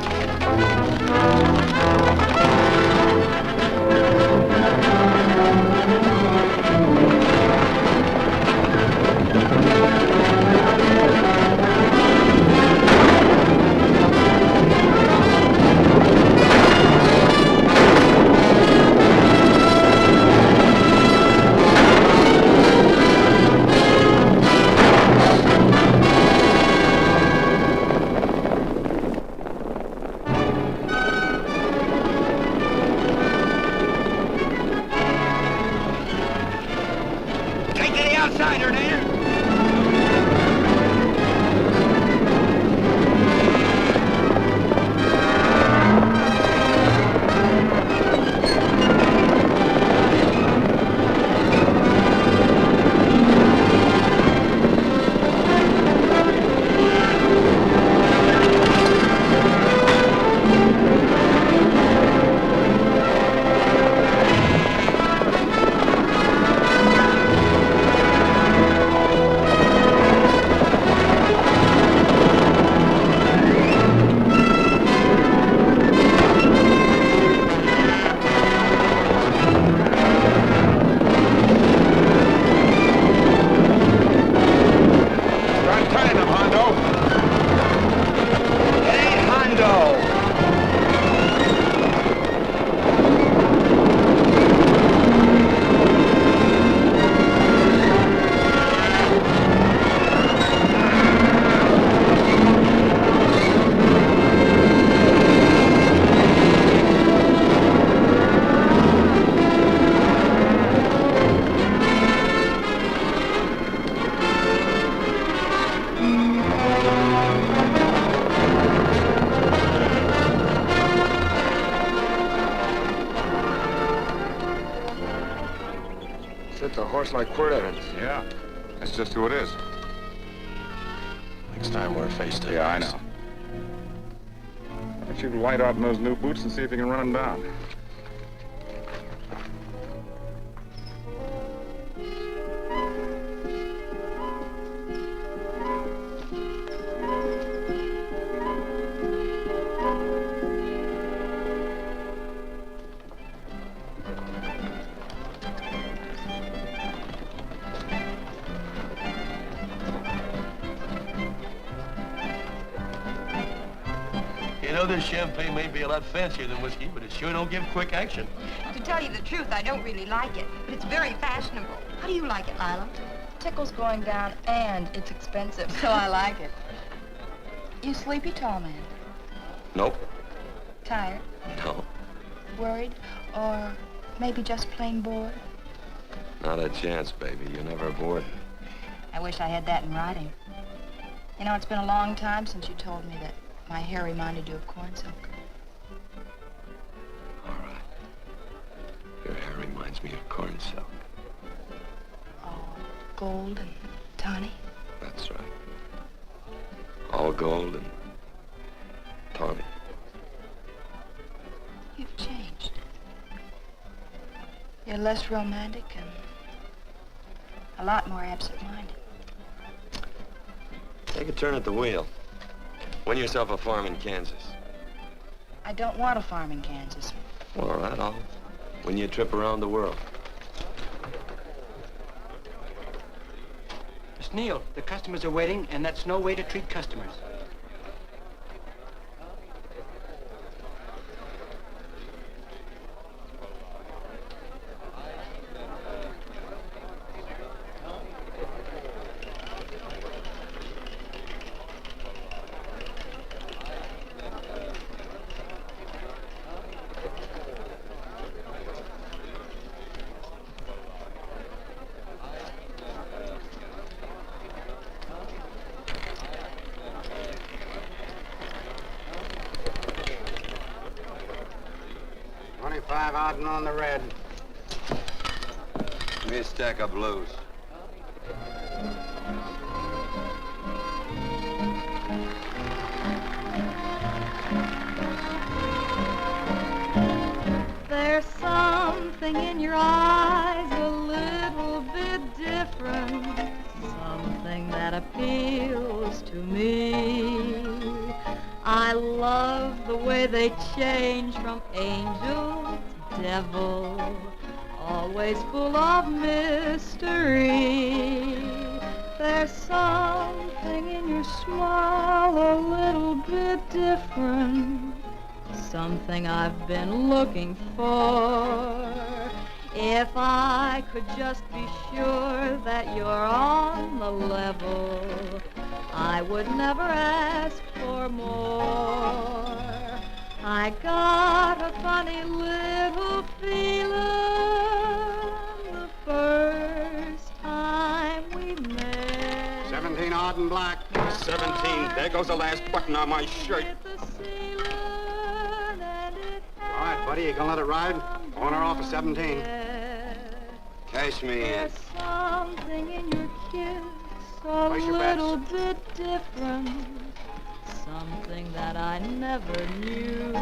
Shit's a horse like Quirt Evans. Yeah, that's just who it is. Next time we're face to face. Yeah, I know. Why don't you light out in those new boots and see if you can run him down? You know, this champagne may be a lot fancier than whiskey, but it sure don't give quick action. To tell you the truth, I don't really like it, but it's very fashionable. How do you like it, Lila? Tickle's going down, and it's expensive, so I like it. You sleepy, tall man? Nope. Tired? No. Worried? Or maybe just plain bored? Not a chance, baby. You're never bored. I wish I had that in writing. You know, it's been a long time since you told me that my hair reminded you of corn silk. All right. Your hair reminds me of corn silk. All gold and tawny. That's right. All gold and tawny. You've changed. You're less romantic and a lot more absent-minded. Take a turn at the wheel. Win yourself a farm in Kansas. I don't want a farm in Kansas. Well, all right, I'll win you a trip around the world. Miss Neal, the customers are waiting, and that's no way to treat customers. Odding on the red. Give me a stack of blues. There's something in your eyes a little bit different, something that appeals to me. I love the way they change from angel to devil, always full of mystery. There's something in your smile a little bit different, something I've been looking for. If I could just be sure that you're on the level, I would never ask for more. I got a funny little feeling the first time we met. 17 odd and black. 17. There goes the last button on my shirt. All right, buddy, you gonna let it ride? On or off of 17? Cash me in. There's something in your kiss a Place your bets. little bit different, something that I never knew.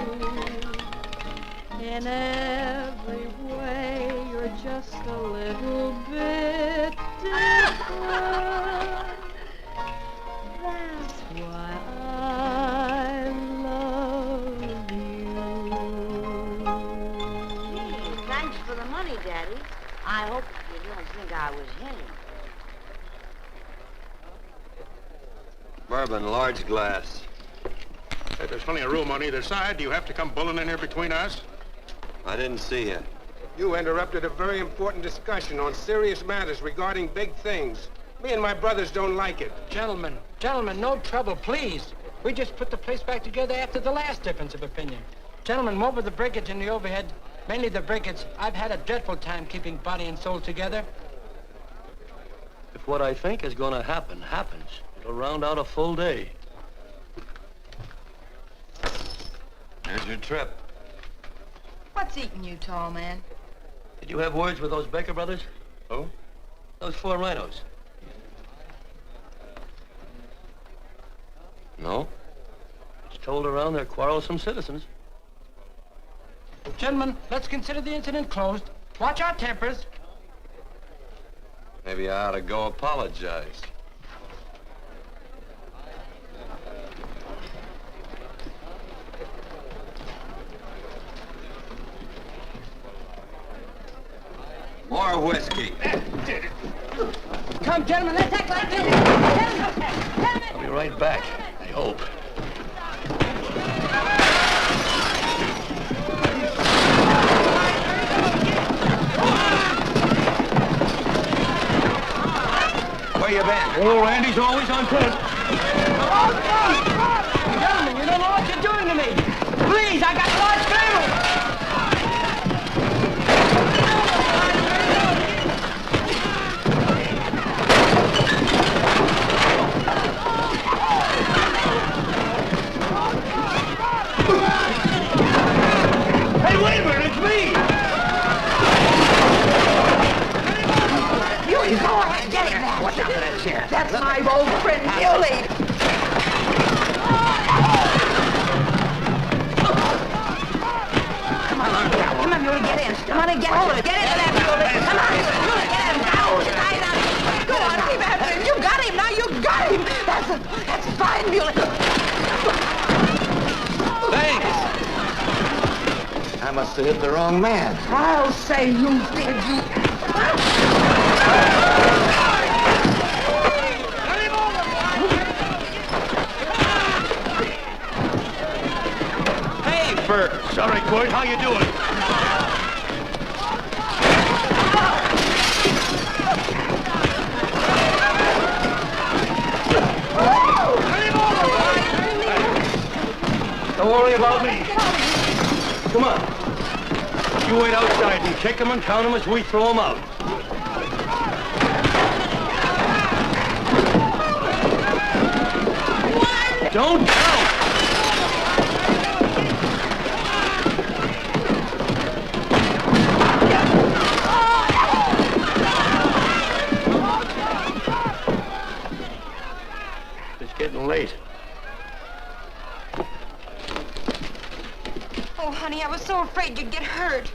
In every way, you're just a little bit different. That's why I love you. Gee, thanks for the money, Daddy. I hope you don't think I was hinting. Bourbon, large glass. Hey, there's plenty of room on either side. Do you have to come bulling in here between us? I didn't see you. You interrupted a very important discussion on serious matters regarding big things. Me and my brothers don't like it. Gentlemen, no trouble, please. We just put the place back together after the last difference of opinion. Gentlemen, what with the breakage and the overhead, mainly the breakage, I've had a dreadful time keeping body and soul together. If what I think is going to happen happens, it'll round out a full day. Here's your trip. What's eating you, tall man? Did you have words with those Baker brothers? Who? Those 4 rhinos. No. It's told around they're quarrelsome citizens. Gentlemen, let's consider the incident closed. Watch our tempers. Maybe I ought to go apologize. More whiskey. Come, gentlemen, let's act like this. I'll be right back, I hope. Where you been? Oh, Randy's always on point. Gentlemen, you don't know what you're doing to me. Please, I got a large family. Hey, wait a minute, it's me! Muley, go ahead, get it, man. Watch out for that chair. That's my old friend, Muley. Come on, Muley, get in. Come on and get hold of it. Get into that, Muley. Come on, Muley, get him. Now, tie down. Go on, keep after him. You got him, now you got him. That's fine, Muley. Thanks. I must have hit the wrong man. I'll say you did, you. Hey, Bert. Sorry, Quirt. How you doing? Don't worry about me. Come on. You wait outside and kick them and count them as we throw them out. Don't count! It's getting late. Oh, honey, I was so afraid you'd get hurt.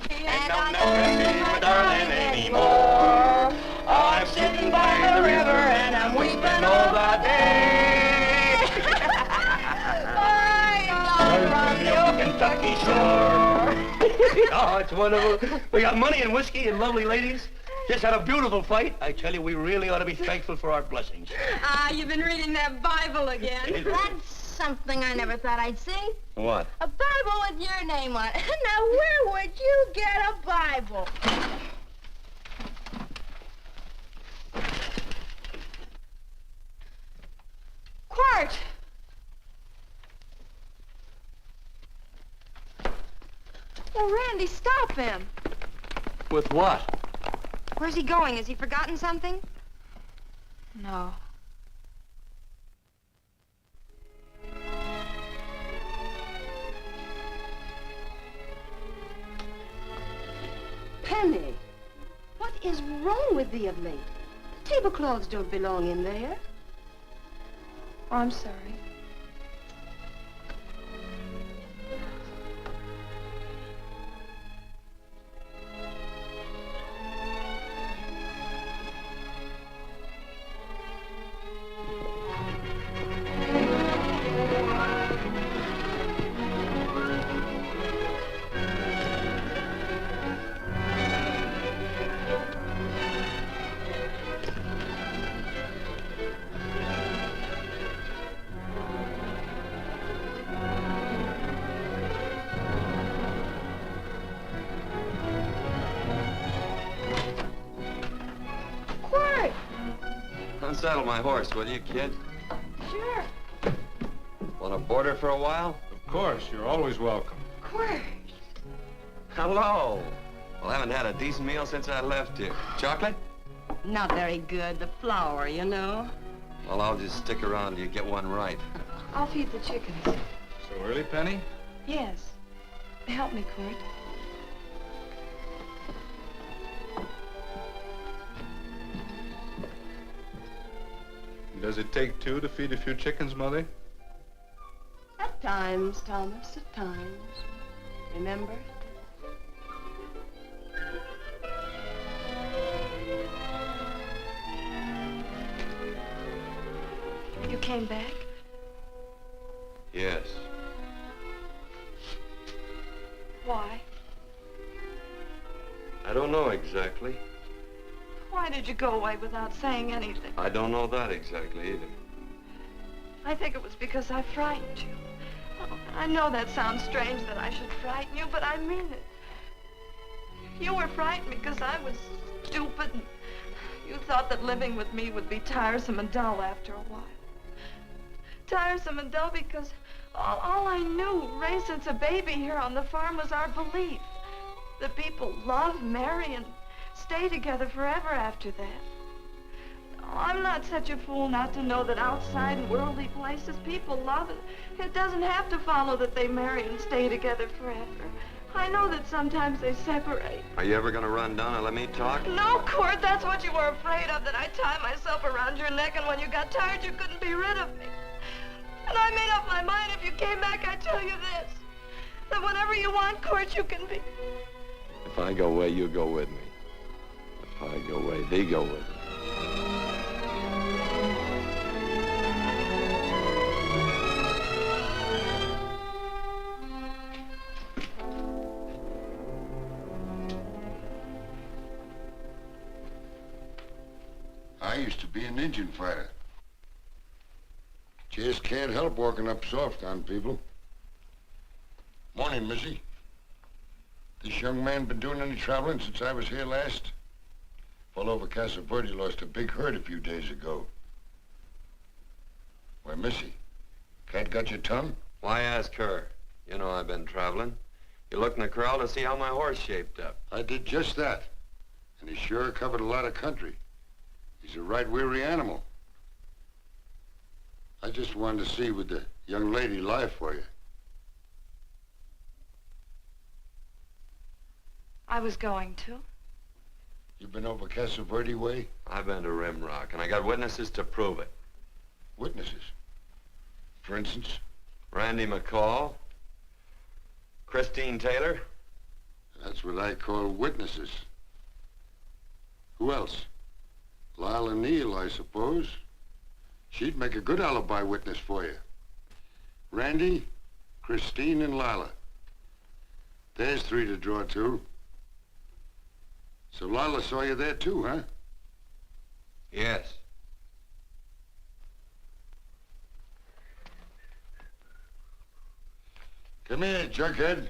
And I'll never see my darling anymore. I'm sitting by the river and I'm weeping all the day. From the old Kentucky shore. Oh, it's wonderful. We got money and whiskey and lovely ladies. Just had a beautiful fight. I tell you, we really ought to be thankful for our blessings. Ah, you've been reading that Bible again. That's something I never thought I'd see. What? A Bible with your name on it. Now, where would you get a Bible? Quirt! Oh, Randy, stop him. With what? Where's he going? Has he forgotten something? No. Penny, what is wrong with thee of late? Tablecloths don't belong in there. Oh, I'm sorry. Unsaddle my horse, will you, kid? Sure. Want to board her for a while? Of course, you're always welcome. Quirt. Hello. Well, I haven't had a decent meal since I left here. Chocolate? Not very good. The flour, you know. Well, I'll just stick around till you get one right. I'll feed the chickens. So early, Penny? Yes. Help me, Quirt. Does it take two to feed a few chickens, Mother? At times, Thomas, at times. Remember? You came back? Yes. Why? I don't know exactly. Why did you go away without saying anything? I don't know that exactly either. I think it was because I frightened you. Oh, I know that sounds strange that I should frighten you, but I mean it. You were frightened because I was stupid, and you thought that living with me would be tiresome and dull after a while. Tiresome and dull because all I knew, raised since a baby here on the farm, was our belief that people love, marry, and stay together forever after that. Oh, I'm not such a fool not to know that outside in worldly places people love, and it doesn't have to follow that they marry and stay together forever. I know that sometimes they separate. Are you ever gonna run down and let me talk? No, Quirt, that's what you were afraid of, that I'd tie myself around your neck, and when you got tired, you couldn't be rid of me. And I made up my mind, if you came back, I'd tell you this, that whatever you want, Quirt, you can be. If I go away, you go with me. If I go away, they go with me. I used to be an Indian fighter. Just can't help walking up soft on people. Morning, Missy. This young man been doing any traveling since I was here last? Fellow over Casa Verde lost a big herd a few days ago. Why, Missy, cat got your tongue? Why ask her? You know I've been traveling. You looked in the corral to see how my horse shaped up. I did just that. And he sure covered a lot of country. He's a right weary animal. I just wanted to see would the young lady lie for you. I was going to. You been over Casa Verde way? I've been to Rimrock, and I got witnesses to prove it. Witnesses? For instance? Randy McCall, Christine Taylor. That's what I call witnesses. Who else? Lila Neal, I suppose. She'd make a good alibi witness for you. Randy, Christine, and Lila. There's three to draw to. So Lila saw you there too, huh? Yes. Come here, junkhead.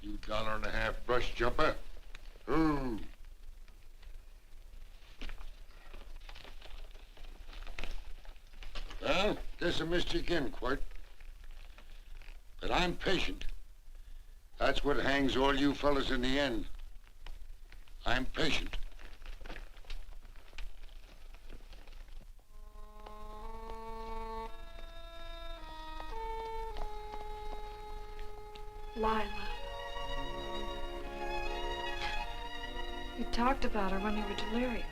You $1.50 brush jumper. Ooh. Well, guess I missed you again, Quirt. But I'm patient. That's what hangs all you fellas in the end. I'm patient. Lila. You talked about her when you were delirious.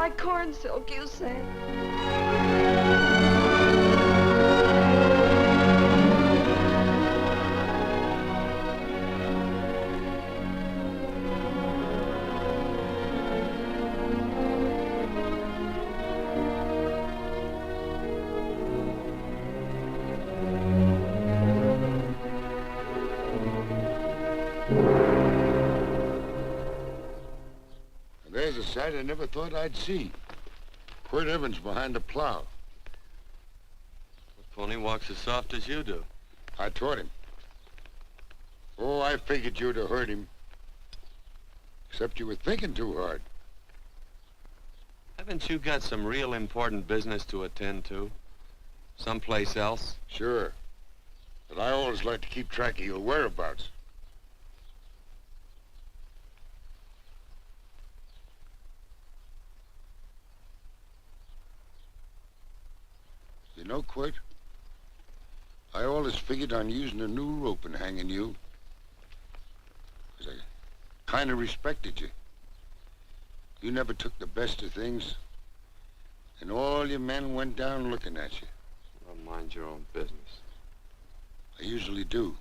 like corn silk, you said. There's a sight I never thought I'd see. Quirt Evans behind the plow. The pony walks as soft as you do. I taught him. Oh, I figured you'd have hurt him. Except you were thinking too hard. Haven't you got some real important business to attend to? Someplace else? Sure. But I always like to keep track of your whereabouts. You know, Quirt, I always figured on using a new rope and hanging you. 'Cause I kind of respected you. You never took the best of things, and all your men went down looking at you. Well, mind your own business. I usually do.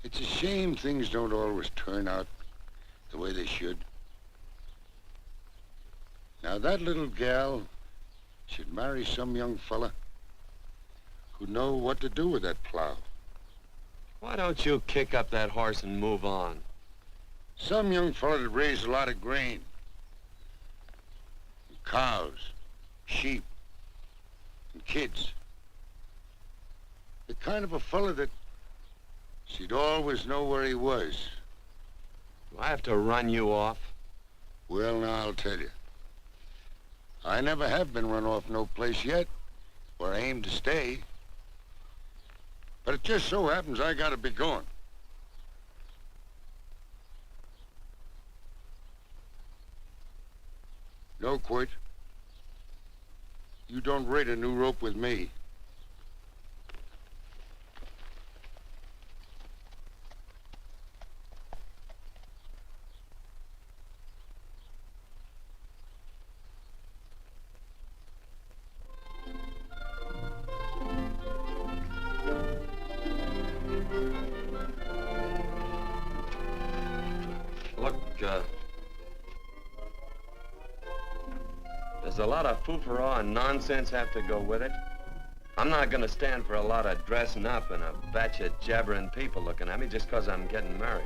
It's a shame things don't always turn out the way they should. Now, that little gal should marry some young fella who'd know what to do with that plow. Why don't you kick up that horse and move on? Some young fella that raised a lot of grain. And cows, sheep, and kids. The kind of a fella that she'd always know where he was. Do I have to run you off? Well, now, I'll tell you. I never have been run off no place yet, where I aim to stay. But it just so happens I gotta be going. No, Quirt. You don't raid a new rope with me. Does a lot of foo-for-all and nonsense have to go with it? I'm not gonna stand for a lot of dressing up and a batch of jabbering people looking at me just 'cause I'm getting married.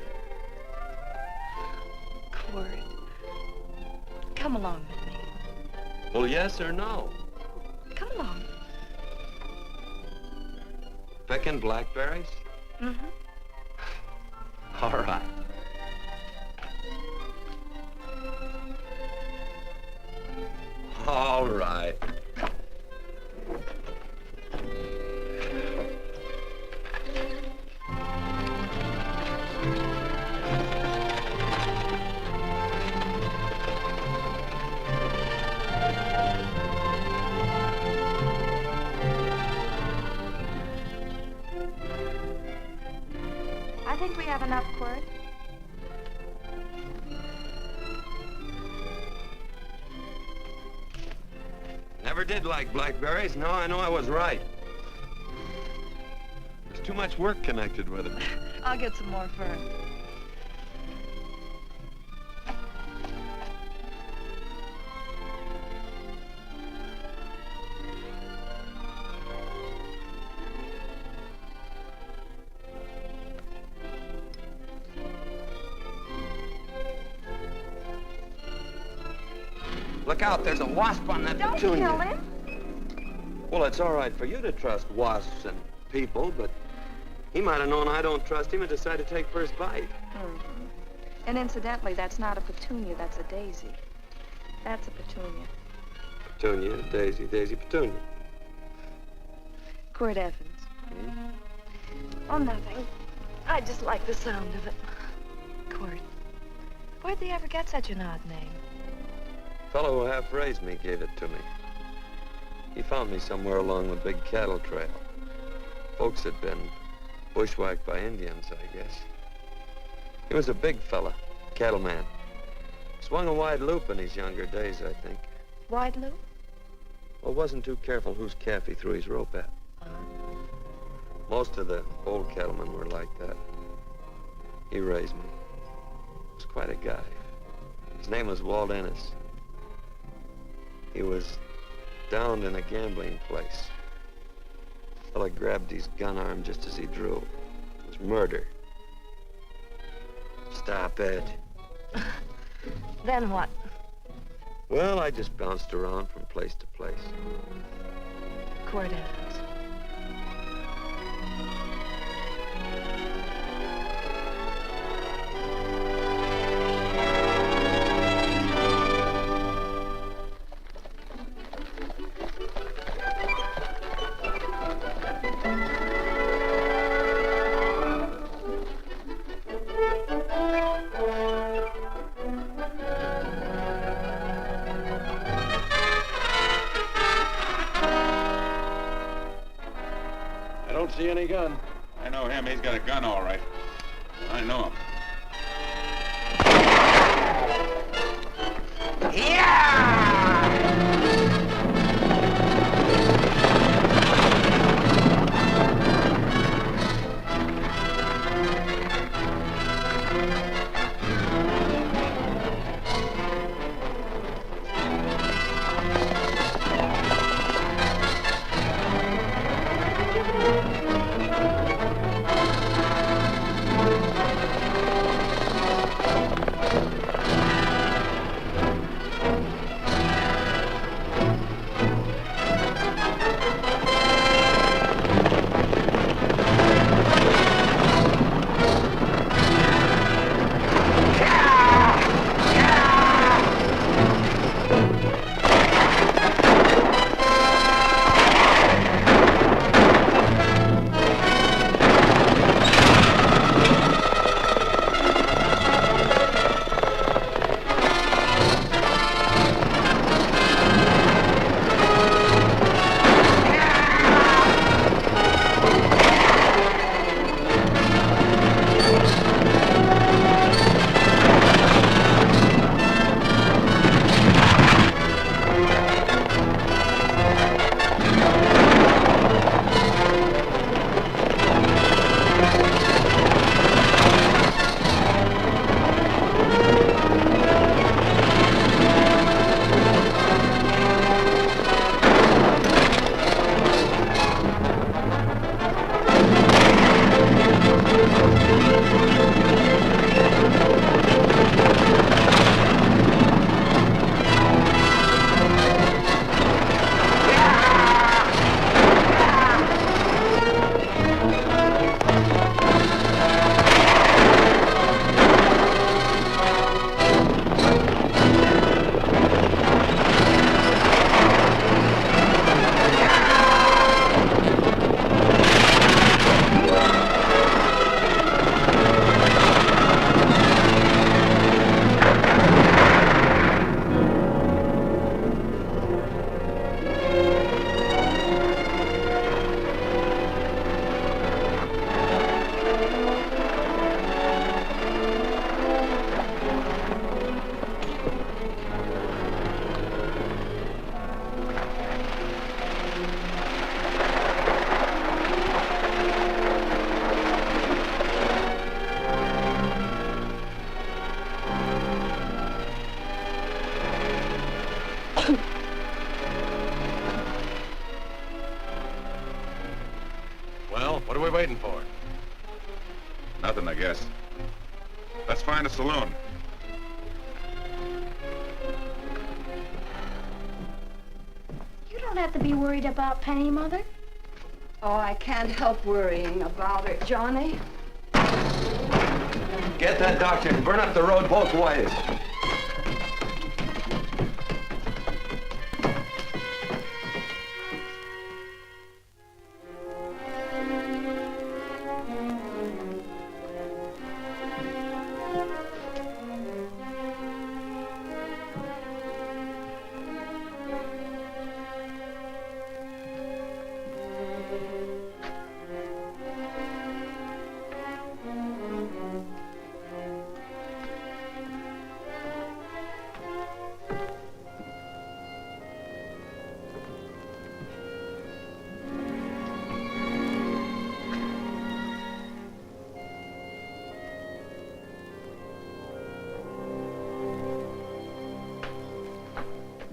Quirt, come along with me. Well, yes or no? Come along. Picking blackberries? Mm-hmm. All right. All right. I think we have enough, Quirt. Never did like blackberries. Now I know I was right. There's too much work connected with it. I'll get some more fern. Look out, there's a wasp on that Don't petunia. kill him. Well, it's all right for you to trust wasps and people, but he might have known I don't trust him and decided to take first bite. Mm-hmm. And incidentally, that's not a petunia, that's a daisy. That's a petunia. Petunia, daisy, daisy, petunia. Quirt Evans. Hmm? Oh, nothing. I just like the sound of it. Quirt. Where'd they ever get such an odd name? Fellow who half raised me gave it to me. He found me somewhere along the big cattle trail. Folks had been bushwhacked by Indians, I guess. He was a big fella, cattleman. Swung a wide loop in his younger days, I think. Wide loop? Well, wasn't too careful whose calf he threw his rope at. Most of the old cattlemen were like that. He raised me. He was quite a guy. His name was Walt Ennis. He was downed in a gambling place. The fella grabbed his gun arm just as he drew. It was murder. Stop it. Then what? Well, I just bounced around from place to place. Quirt Evans. See any gun? I know him. He's got a gun, all right. I know him. Well, what are we waiting for? Nothing, I guess. Let's find a saloon. You don't have to be worried about Penny, Mother. Oh, I can't help worrying about her, Johnny. Get that doctor and burn up the road both ways.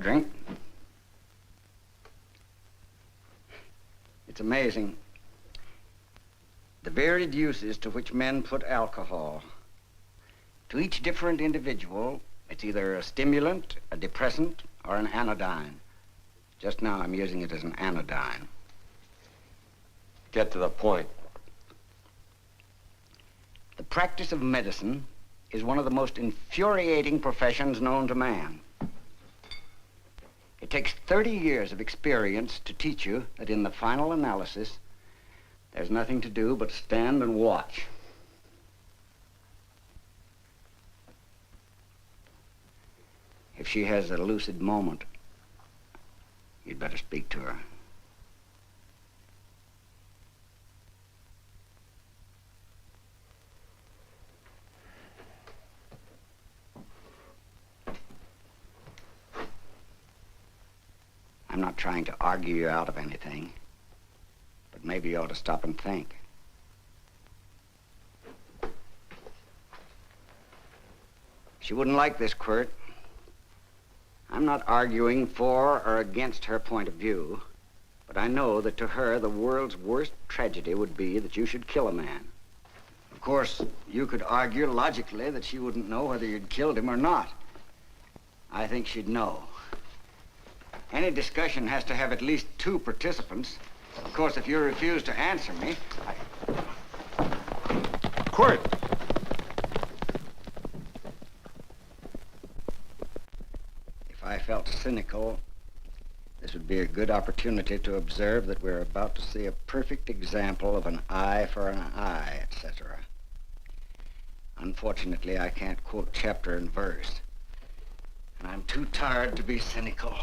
drink. It's amazing. The varied uses to which men put alcohol. To each different individual, it's either a stimulant, a depressant, or an anodyne. Just now, I'm using it as an anodyne. Get to the point. The practice of medicine is one of the most infuriating professions known to man. It takes 30 years of experience to teach you that in the final analysis, there's nothing to do but stand and watch. If she has a lucid moment, you'd better speak to her. I'm not trying to argue you out of anything, but maybe you ought to stop and think. She wouldn't like this, Quirt. I'm not arguing for or against her point of view, but I know that to her, the world's worst tragedy would be that you should kill a man. Of course, you could argue logically that she wouldn't know whether you'd killed him or not. I think she'd know. Any discussion has to have at least 2 participants. Of course, if you refuse to answer me, Quirt! If I felt cynical, this would be a good opportunity to observe that we're about to see a perfect example of an eye for an eye, etc. Unfortunately, I can't quote chapter and verse, and I'm too tired to be cynical.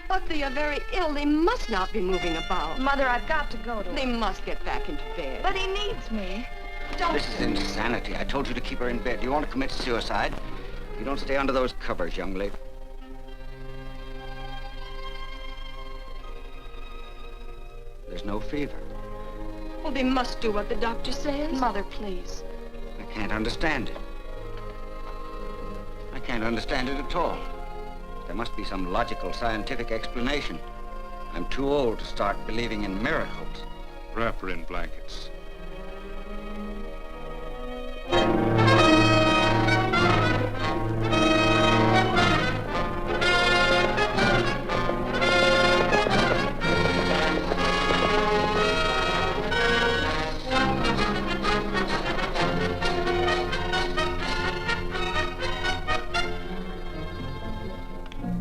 But they are very ill. They must not be moving about. Mother, I've got to go to They must get back into bed. But he needs me. Don't... This is insanity. I told you to keep her in bed. Do you want to commit suicide? You don't stay under those covers, young lady. There's no fever. Well, they must do what the doctor says. Mother, please. I can't understand it. I can't understand it at all. There must be some logical, scientific explanation. I'm too old to start believing in miracles. Wrap her in blankets.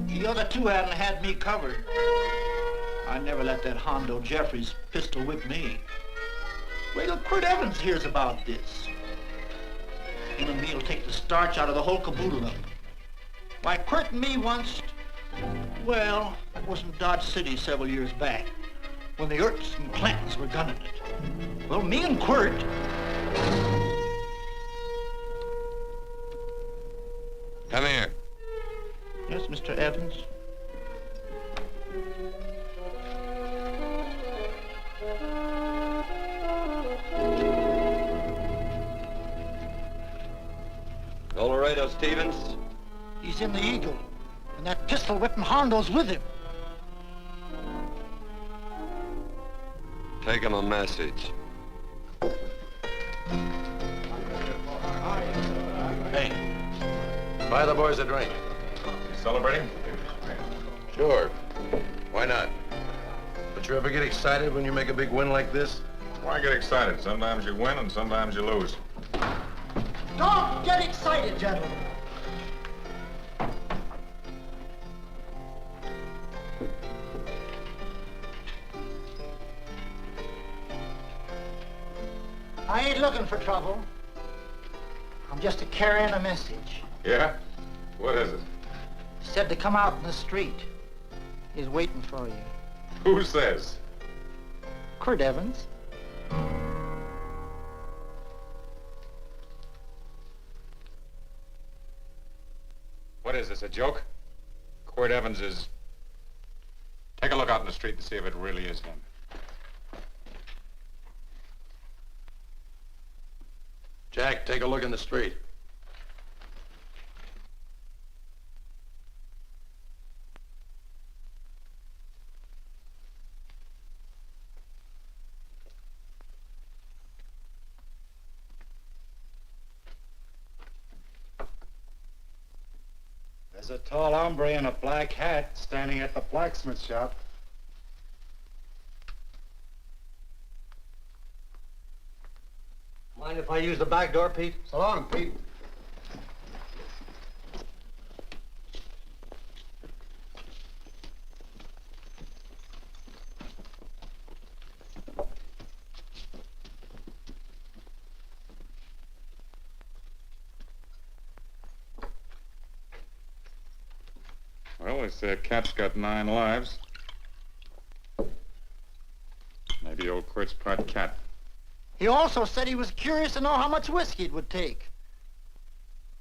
The other 2 hadn't had me covered. I never let that Hondo Jeffries pistol whip me. Wait till Quirt Evans hears about this. Him and me'll take the starch out of the whole caboodle of them. Why, Quirt and me once, well, that was in Dodge City several years back, when the Erts and Clintons were gunning it. Well, me and Quirt... Come here. Yes, Mr. Evans? Colorado Stevens? He's in the Eagle, and that pistol whipping Hondo's with him. Take him a message. Hey, buy the boys a drink. Celebrating? Sure. Why not? But you ever get excited when you make a big win like this? Why get excited? Sometimes you win and sometimes you lose. Don't get excited, gentlemen. I ain't looking for trouble. I'm just carrying a message. Yeah? What is it? Said to come out in the street. He's waiting for you. Who says? Quirt Evans. What is this, a joke? Quirt Evans is Take a look out in the street and see if it really is him. Jack, take a look in the street. There's a tall hombre in a black hat standing at the blacksmith shop. Mind if I use the back door, Pete? So long, Pete. Well, this cat's got 9 lives. Maybe old Quirt's part cat. He also said he was curious to know how much whiskey it would take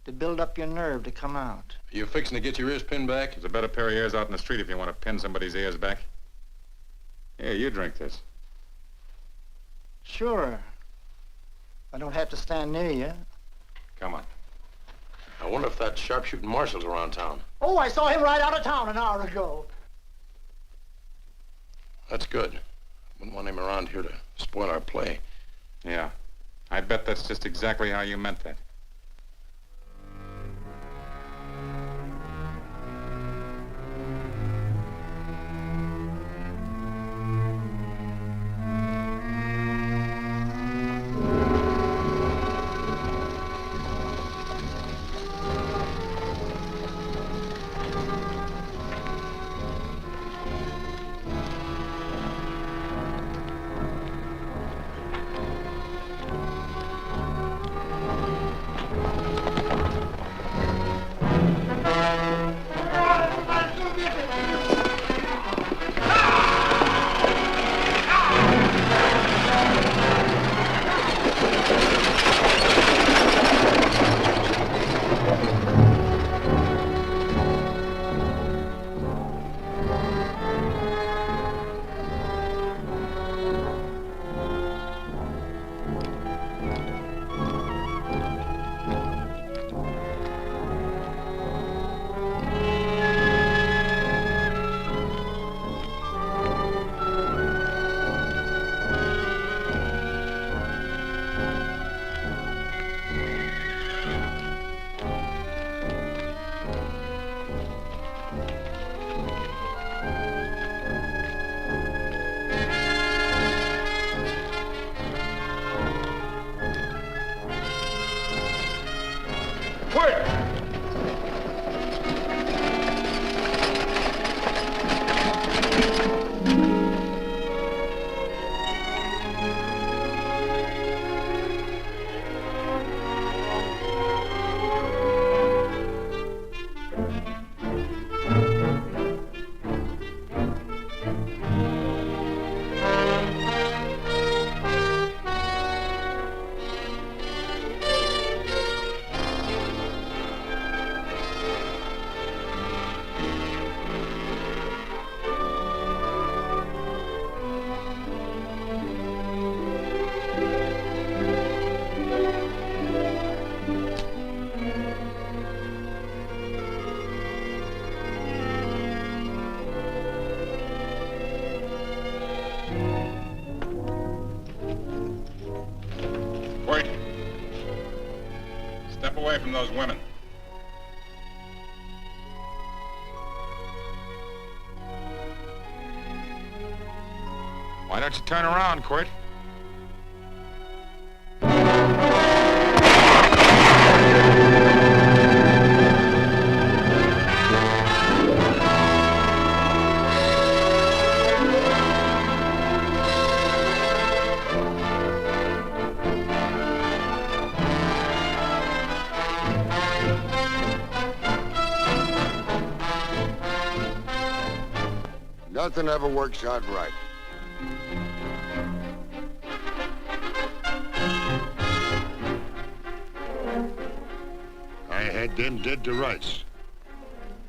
to build up your nerve to come out. Are you fixing to get your ears pinned back? There's a better pair of ears out in the street if you want to pin somebody's ears back. Here, you drink this. Sure. I don't have to stand near you. Come on. I wonder if that sharpshooting marshal's around town. Oh, I saw him right out of town an hour ago. That's good. Wouldn't want him around here to spoil our play. Yeah. I bet that's just exactly how you meant that. Away from those women. Why don't you turn around, Quirt? Nothing ever works out right. I had them dead to rights.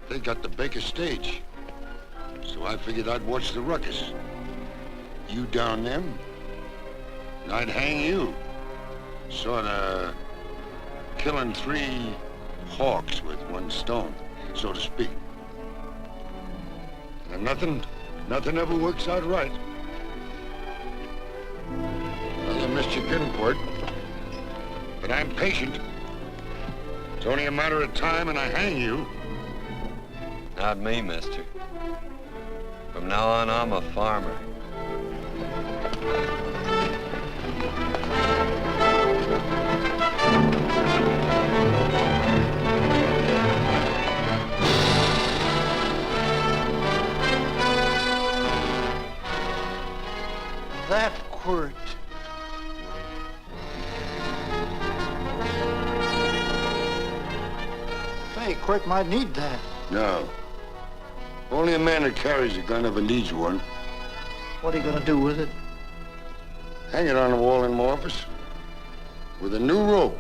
They got the Baker stage. So So I figured I'd watch the ruckus. You down them, and I'd hang you. Sort of killing 3 hawks with 1 stone, so to speak. And nothing ever works out right. Well, I missed your pinpoint, but I'm patient. It's only a matter of time and I hang you. Not me, mister. From now on, I'm a farmer. That Quirt. Say, Quirt might need that. No. Only a man that carries a gun ever needs one. What are you gonna do with it? Hang it on the wall in my office with a new rope.